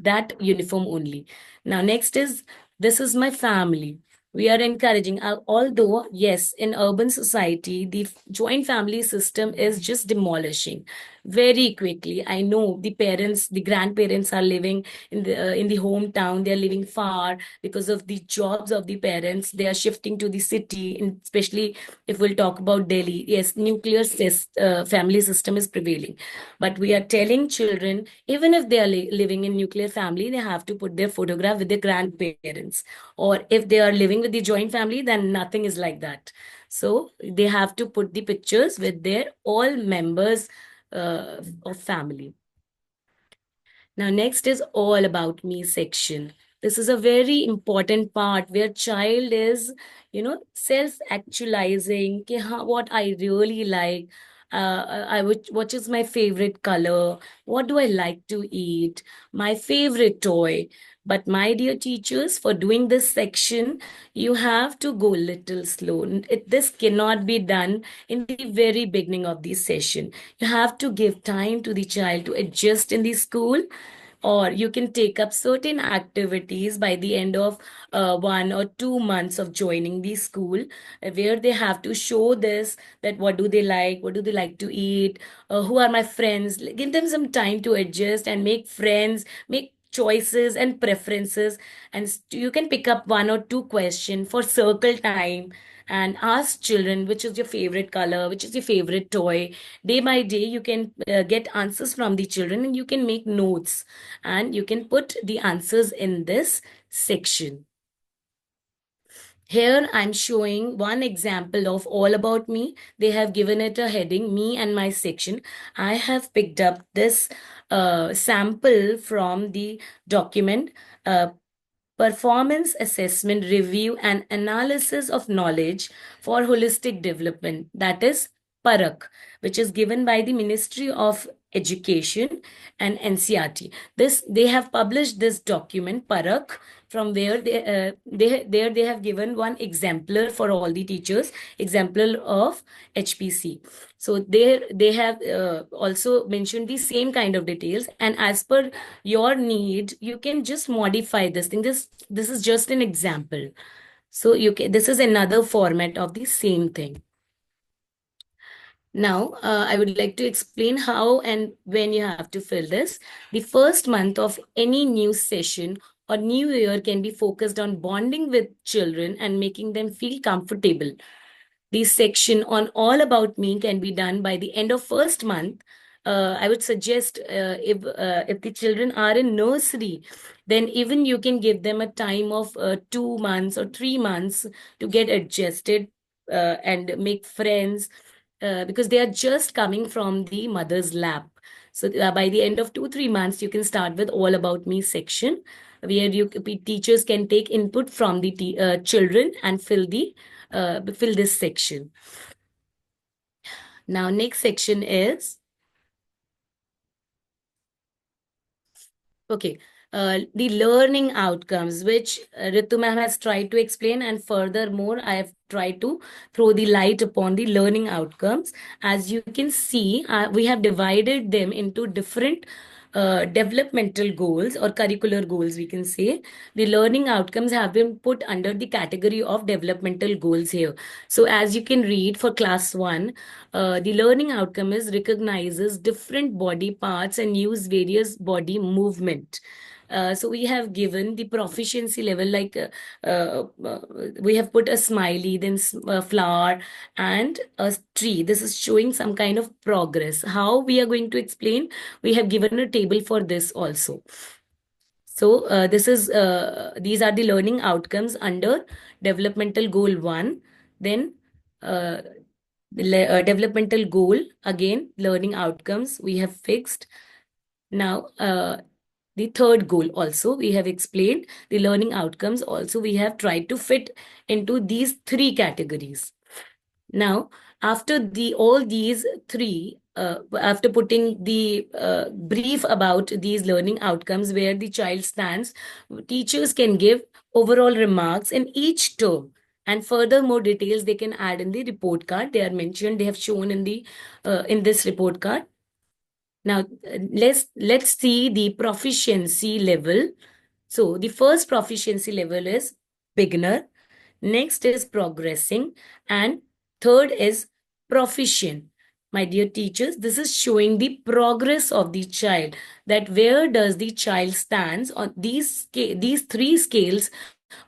that uniform only. Now, next is this is my family. We are encouraging, although, yes, in urban society, the joint family system is just demolishing. very quickly. I know the parents, the grandparents are living in the hometown. They are living far because of the jobs of the parents. They are shifting to the city, and especially if we'll talk about Delhi. Yes, family system is prevailing, but we are telling children, even if they are living in nuclear family, they have to put their photograph with their grandparents. Or if they are living with the joint family, then nothing is like that. So they have to put the pictures with their all members of family. Now, next is all about me section. This is a very important part where child is, self-actualizing. What I really like. What is my favorite color? What do I like to eat? My favorite toy. But my dear teachers, for doing this section, you have to go little slow. This cannot be done in the very beginning of the session. You have to give time to the child to adjust in the school, or you can take up certain activities by the end of 1 or 2 months of joining the school, where they have to show this, that what do they like to eat, who are my friends. Give them some time to adjust and make friends, make choices and preferences. And you can pick up 1 or 2 questions for circle time and ask children which is your favorite color, which is your favorite toy. Day by day you can get answers from the children, and you can make notes, and you can put the answers in this section. Here I'm showing one example of all about me. They have given it a heading, me and my section. I have picked up this sample from the document, uh, Performance Assessment Review and Analysis of Knowledge for Holistic Development, that is PARAK, which is given by the Ministry of Education and NCRT. They have published this document PARAK, from where they have given one exemplar for all the teachers, exemplar of HPC. So they have also mentioned the same kind of details, and as per your need, you can just modify this thing. This is just an example. So this is another format of the same thing. Now, I would like to explain how and when you have to fill this. The first month of any new session or new year can be focused on bonding with children and making them feel comfortable. This section on all about me can be done by the end of first month. I would suggest, if the children are in nursery, then even you can give them a time of 2 months or 3 months to get adjusted and make friends, because they are just coming from the mother's lap. So by the end of 2-3 months, you can start with all about me section, where teachers can take input from the children and fill this section. Now, next section is, okay, the learning outcomes, which Ritu ma'am has tried to explain, and furthermore, I have tried to throw the light upon the learning outcomes. As you can see, we have divided them into different developmental goals or curricular goals, we can say. The learning outcomes have been put under the category of developmental goals here. So as you can read for class 1, the learning outcome is recognizes different body parts and use various body movement. So we have given the proficiency level, like we have put a smiley, then a flower, and a tree. This is showing some kind of progress. How we are going to explain? We have given a table for this also. So these are the learning outcomes under developmental goal 1. Then uh, developmental goal, again learning outcomes we have fixed. Now the third goal also we have explained. The learning outcomes also we have tried to fit into these 3 categories. Now, after all these 3, after putting the brief about these learning outcomes where the child stands, teachers can give overall remarks in each term. And further more details they can add in the report card. They are mentioned, they have shown in this report card. Now, let's see the proficiency level. So the first proficiency level is beginner, next is progressing, and third is proficient. My dear teachers, this is showing the progress of the child, that where does the child stands on these three scales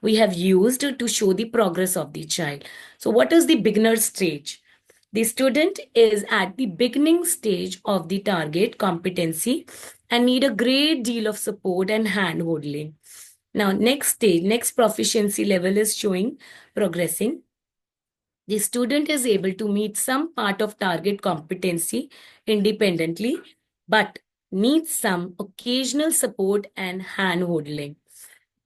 we have used to show the progress of the child. So what is the beginner stage? The student is at the beginning stage of the target competency and need a great deal of support and hand holding. Now, next stage, next proficiency level is showing progressing. The student is able to meet some part of target competency independently, but needs some occasional support and hand holding.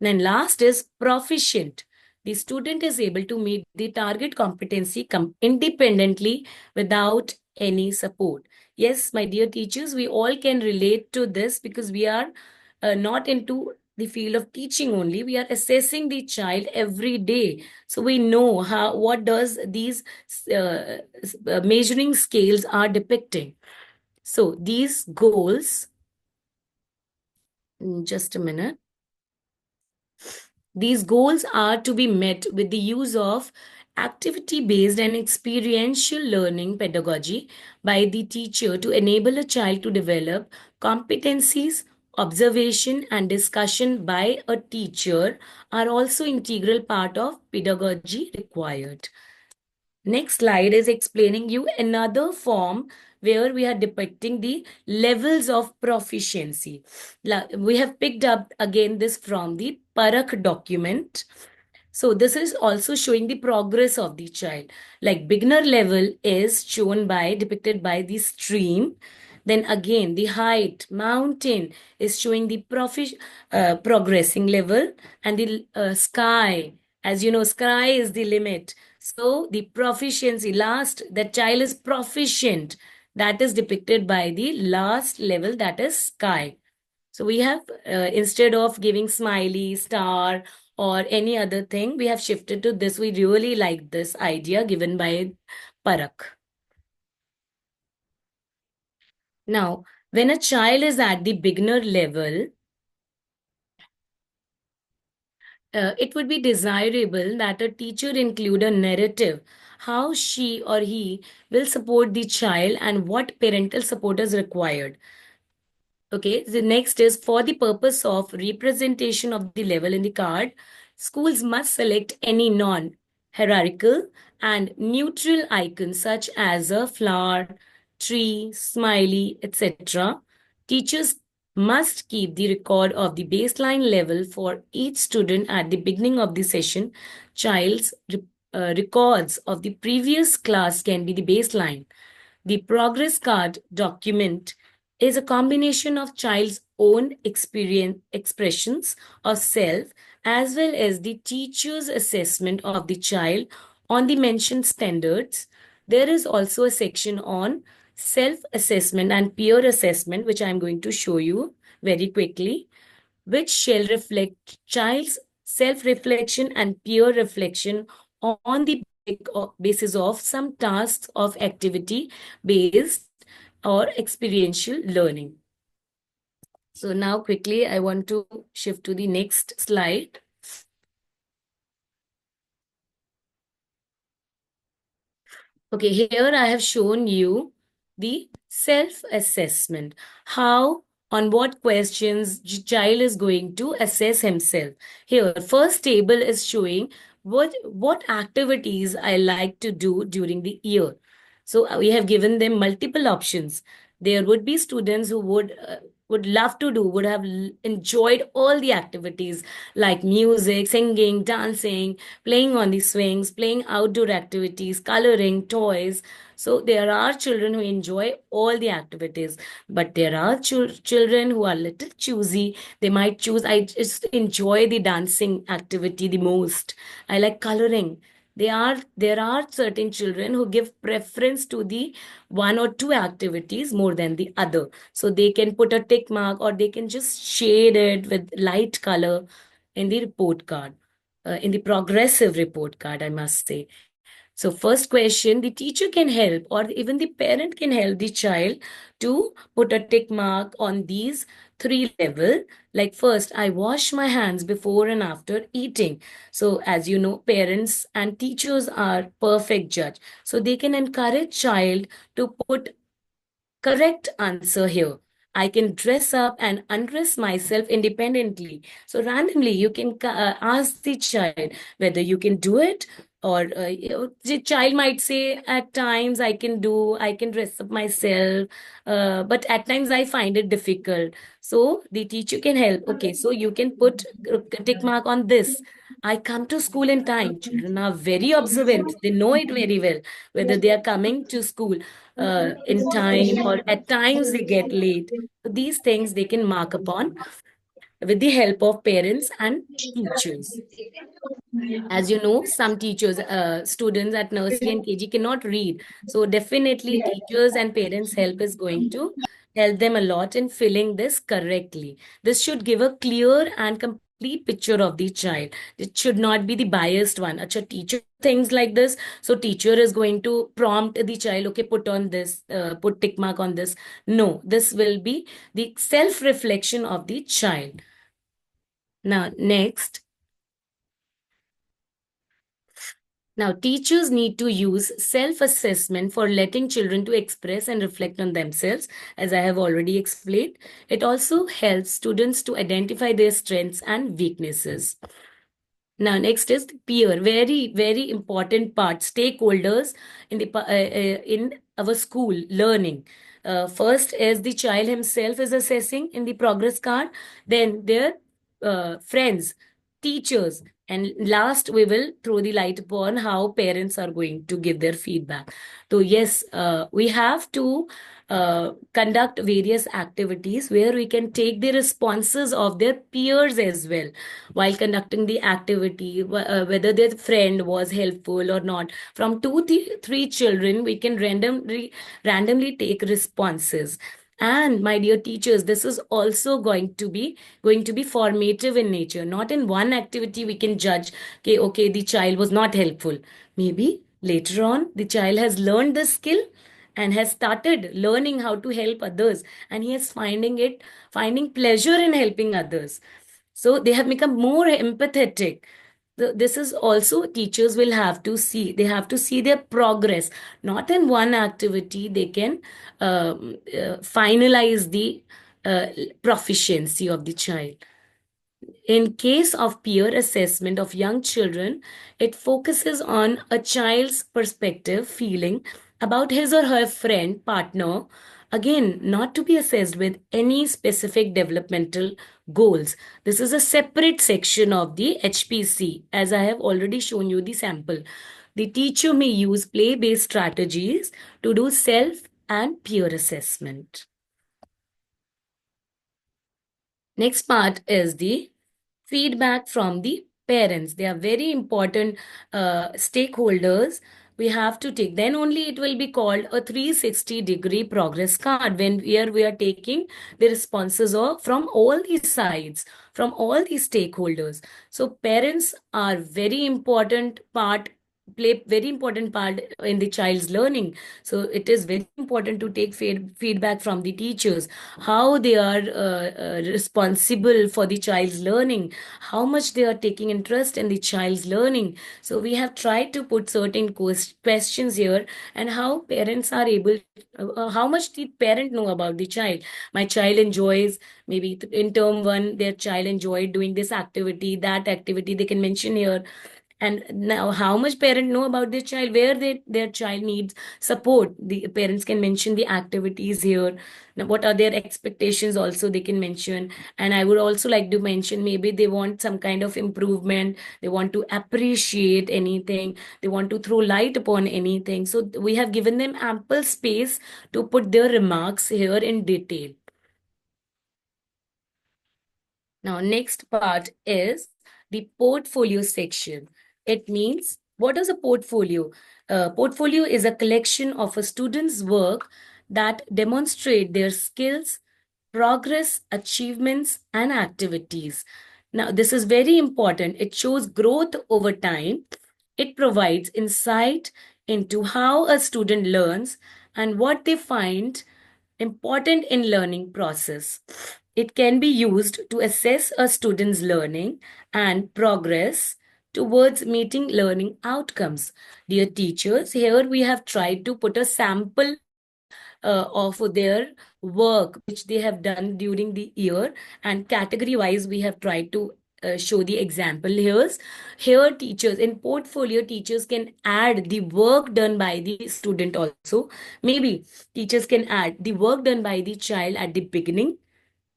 Then last is proficient. The student is able to meet the target competency independently without any support. Yes, my dear teachers, we all can relate to this because we are not into the field of teaching only. We are assessing the child every day. So we know how what does these measuring scales are depicting. So these goals, just a minute. These goals are to be met with the use of activity based and experiential learning pedagogy by the teacher to enable a child to develop competencies. Observation and discussion by a teacher are also integral part of pedagogy required. Next slide is explaining you another form where we are depicting the levels of proficiency. We have picked up again this from the Parak document. So this is also showing the progress of the child. Like beginner level is shown by depicted by the stream. Then again the height, mountain is showing the progressing level, and the sky. As you know, sky is the limit. So the proficiency, last, the child is proficient. That is depicted by the last level, that is sky. So we have, instead of giving smiley, star, or any other thing, we have shifted to this. We really like this idea given by Parak. Now, when a child is at the beginner level, it would be desirable that a teacher include a narrative how she or he will support the child and what parental support is required. Okay, the next is for the purpose of representation of the level in the card, schools must select any non hierarchical and neutral icon such as a flower, tree, smiley, etc. Teachers must keep the record of the baseline level for each student at the beginning of the session. Child's records of the previous class can be the baseline. The progress card document is a combination of child's own experience expressions of self as well as the teacher's assessment of the child on the mentioned standards. There is also a section on self assessment and peer assessment, which I'm going to show you very quickly, which shall reflect child's self reflection and peer reflection on the basis of some tasks of activity based or experiential learning. So now quickly I want to shift to the next slide. Okay, here I have shown you the self-assessment. How, on what questions child is going to assess himself. Here, first table is showing what activities I like to do during the year. So we have given them multiple options. There would be students who would love to do, would have enjoyed all the activities like music, singing, dancing, playing on the swings, playing outdoor activities, coloring, toys. So there are children who enjoy all the activities, but there are children who are little choosy. They might choose, I just enjoy the dancing activity the most. I like coloring. There are certain children who give preference to the one or two activities more than the other. So they can put a tick mark or they can just shade it with light color in the report card, in the progressive report card, I must say. So, first question, the teacher can help, or even the parent can help the child to put a tick mark on these three level. Like first, I wash my hands before and after eating. So as you know, parents and teachers are perfect judge. So they can encourage child to put correct answer here. I can dress up and undress myself independently. So randomly, you can ask the child whether you can do it, or the child might say, "At times I can dress up myself, but at times I find it difficult." So the teacher can help. Okay, so you can put a tick mark on this. I come to school in time. Children are very observant. They know it very well whether they are coming to school in time, or at times they get late. So these things they can mark upon with the help of parents and teachers. As you know, some teachers, students at nursery and KG cannot read. So definitely teachers and parents help is going to help them a lot in filling this correctly. This should give a clear and complete picture of the child. It should not be the biased one. Acha, teacher things like this. So teacher is going to prompt the child, okay, put on this, put tick mark on this. No, this will be the self-reflection of the child. Now, next. Now, teachers need to use self-assessment for letting children to express and reflect on themselves, as I have already explained. It also helps students to identify their strengths and weaknesses. Now, next is peer, very, very important part. Stakeholders in our school learning. First, is the child himself is assessing in the progress card, then their friends, teachers, and last we will throw the light upon how parents are going to give their feedback. So yes, we have to conduct various activities where we can take the responses of their peers as well while conducting the activity, whether their friend was helpful or not. From three children, we can randomly take responses. And my dear teachers, this is also going to be formative in nature. Not in one activity we can judge, okay, the child was not helpful. Maybe later on the child has learned the skill and has started learning how to help others, and he is finding pleasure in helping others. So they have become more empathetic. This is also teachers will have to see. They have to see their progress. Not in one activity, they can finalize the uh, proficiency of the child. In case of peer assessment of young children, it focuses on a child's perspective, feeling about his or her friend, partner, again, not to be assessed with any specific developmental goals. This is a separate section of the HPC, as I have already shown you the sample. The teacher may use play based strategies to do self and peer assessment. Next part is the feedback from the parents. They are very important stakeholders. We have to take, then only it will be called a 360-degree progress card, when we are taking the responses of from all these sides, from all these stakeholders. So parents are very important part, play very important part in the child's learning. So it is very important to take feedback from the teachers, how they are responsible for the child's learning, how much they are taking interest in the child's learning. So we have tried to put certain questions here, and how parents are able, how much the parent know about the child. My child enjoys, maybe in term one, their child enjoyed doing this activity, that activity they can mention here. And now how much parent know about their child, where their child needs support, the parents can mention the activities here. Now, what are their expectations also they can mention. And I would also like to mention, maybe they want some kind of improvement, they want to appreciate anything, they want to throw light upon anything. So we have given them ample space to put their remarks here in detail. Now, next part is the portfolio section. It means, what is a portfolio? Portfolio is a collection of a student's work that demonstrate their skills, progress, achievements, and activities. Now, this is very important. It shows growth over time. It provides insight into how a student learns and what they find important in learning process. It can be used to assess a student's learning and progress towards meeting learning outcomes. Dear teachers, here we have tried to put a sample of their work which they have done during the year, and category wise we have tried to show the example here. Here teachers in portfolio, teachers can add the work done by the student also. Maybe teachers can add the work done by the child at the beginning,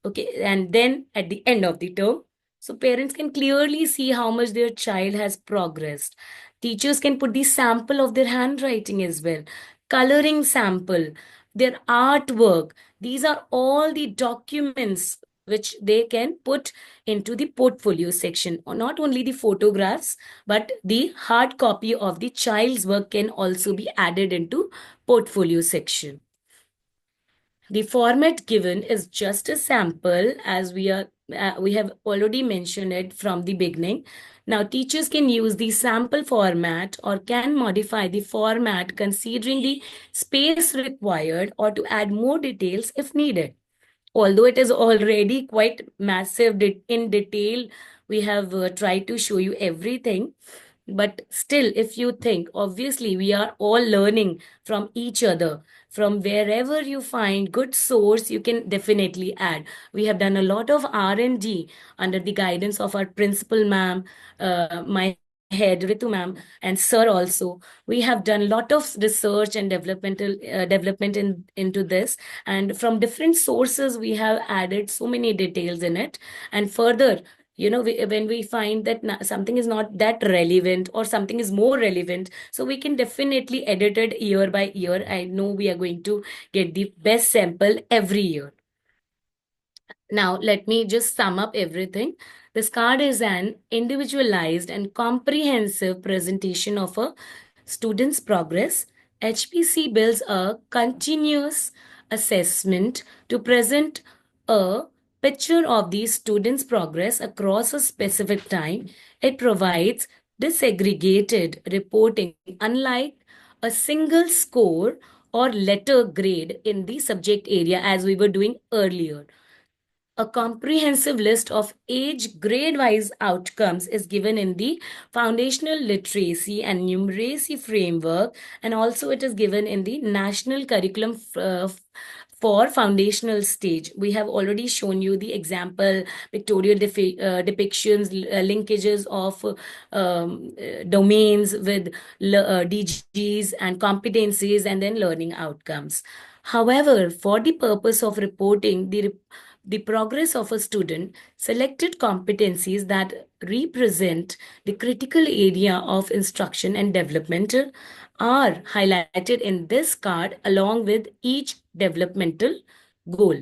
okay, and then at the end of the term, so parents can clearly see how much their child has progressed. Teachers can put the sample of their handwriting as well, coloring sample, their artwork. These are all the documents which they can put into the portfolio section, or not only the photographs, but the hard copy of the child's work can also be added into portfolio section. The format given is just a sample, as we have already mentioned it from the beginning. Now teachers can use the sample format or can modify the format considering the space required or to add more details if needed. Although it is already quite massive in detail, we have tried to show you everything. But still, if you think, obviously, we are all learning from each other. From wherever you find good source, you can definitely add. We have done a lot of R&D under the guidance of our principal ma'am, my head Ritu ma'am, and sir also. We have done a lot of research and development into this, and from different sources we have added so many details in it. And further, when we find that something is not that relevant or something is more relevant, so we can definitely edit it year by year. I know we are going to get the best sample every year. Now, let me just sum up everything. This card is an individualized and comprehensive presentation of a student's progress. HPC builds a continuous assessment to present a picture of the student's progress across a specific time. It provides disaggregated reporting, unlike a single score or letter grade in the subject area as we were doing earlier. A comprehensive list of age grade wise outcomes is given in the foundational literacy and numeracy framework, and also it is given in the national curriculum for foundational stage. We have already shown you the example pictorial depictions, linkages of domains with DGs and competencies, and then learning outcomes. However, for the purpose of reporting the progress of a student, selected competencies that represent the critical area of instruction and developmental are highlighted in this card along with each developmental goal.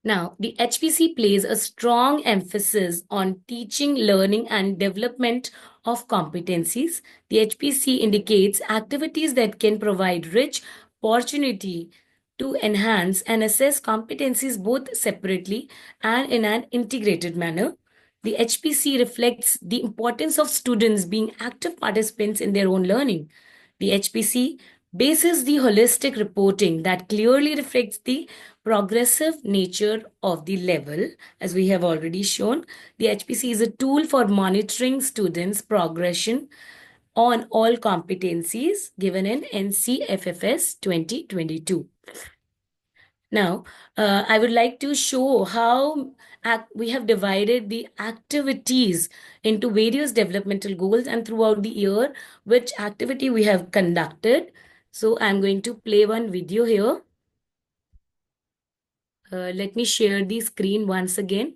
Now, the HPC plays a strong emphasis on teaching, learning, and development of competencies. The HPC indicates activities that can provide rich opportunity to enhance and assess competencies both separately and in an integrated manner. The HPC reflects the importance of students being active participants in their own learning. The HPC bases the holistic reporting that clearly reflects the progressive nature of the level. As we have already shown, the HPC is a tool for monitoring students' progression on all competencies given in NCFFS 2022. Now, I would like to show how we have divided the activities into various developmental goals and throughout the year, which activity we have conducted. So I'm going to play one video here. Let me share the screen once again.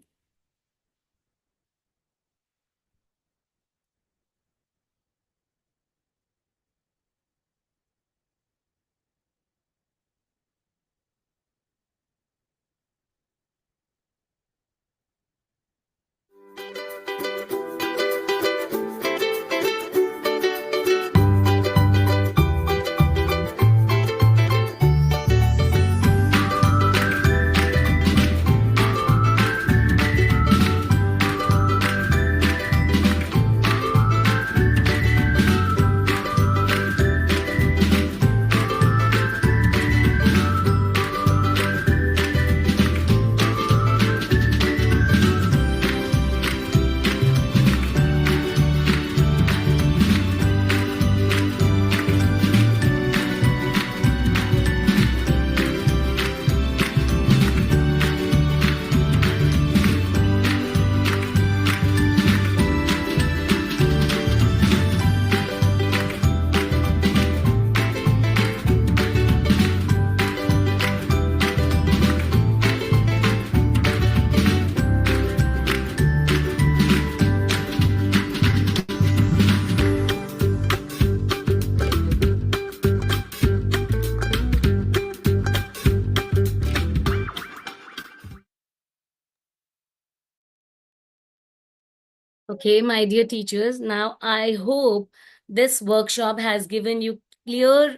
Okay, my dear teachers, now I hope this workshop has given you clear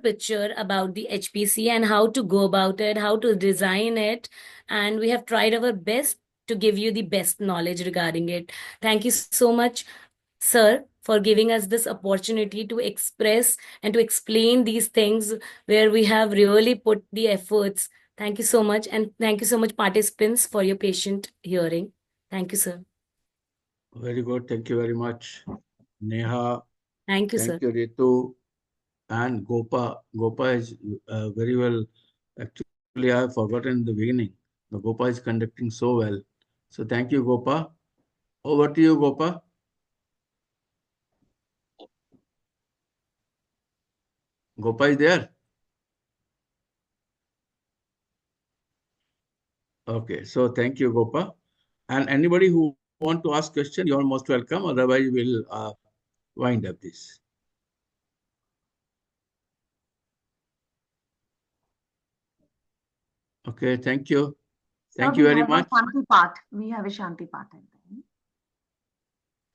picture about the HPC and how to go about it, how to design it, and we have tried our best to give you the best knowledge regarding it. Thank you so much, sir, for giving us this opportunity to express and to explain these things where we have really put the efforts. Thank you so much, and thank you so much, participants, for your patient hearing. Thank you, sir. Very good. Thank you very much, Neha. Thank you, Thank sir. you, Ritu and Gopa. Gopa is very well. Actually, I have forgotten in the beginning. The Gopa is conducting so well. So thank you, Gopa. Over to you, Gopa. Gopa is there. Okay. So thank you, Gopa. And anybody who want to ask question, you're most welcome. Otherwise, we'll wind up this. Okay. Thank you. Sir, Thank you we very have a much. Shanti part. We have a Shanti part at the end.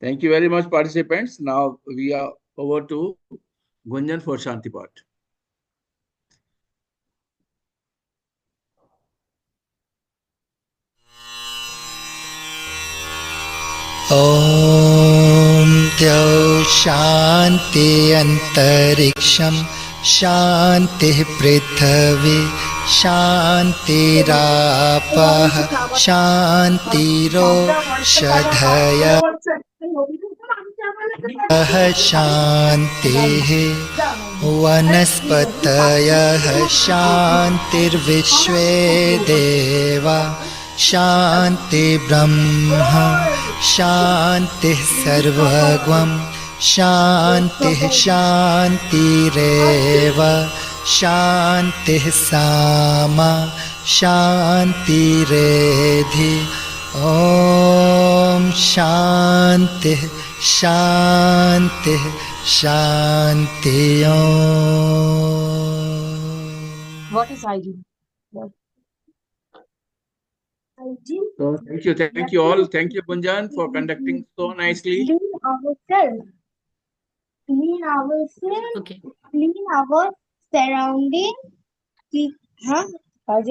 Thank you very much, participants. Now we are over to Gunjan for Shanti Part. ॐ द्यौ शान्ति अन्तरिक्षं शान्तिः पृथिवी शान्तिरापः शान्तिरोषधयः शान्तिः वनस्पतयः शान्तिर्विश्वे देवा शान्ति ब्रह्म शान्तिः सर्वगं शान्तिः शान्तिरेव शान्तिः सामा शान्तिरेधि ॐ शान्तिः शान्तिः शान्ति ॐ What is hygiene? So thank you all. Thank you, Gunjan, for conducting so nicely. Ourselves, clean ourselves, Okay. clean our surrounding, huh?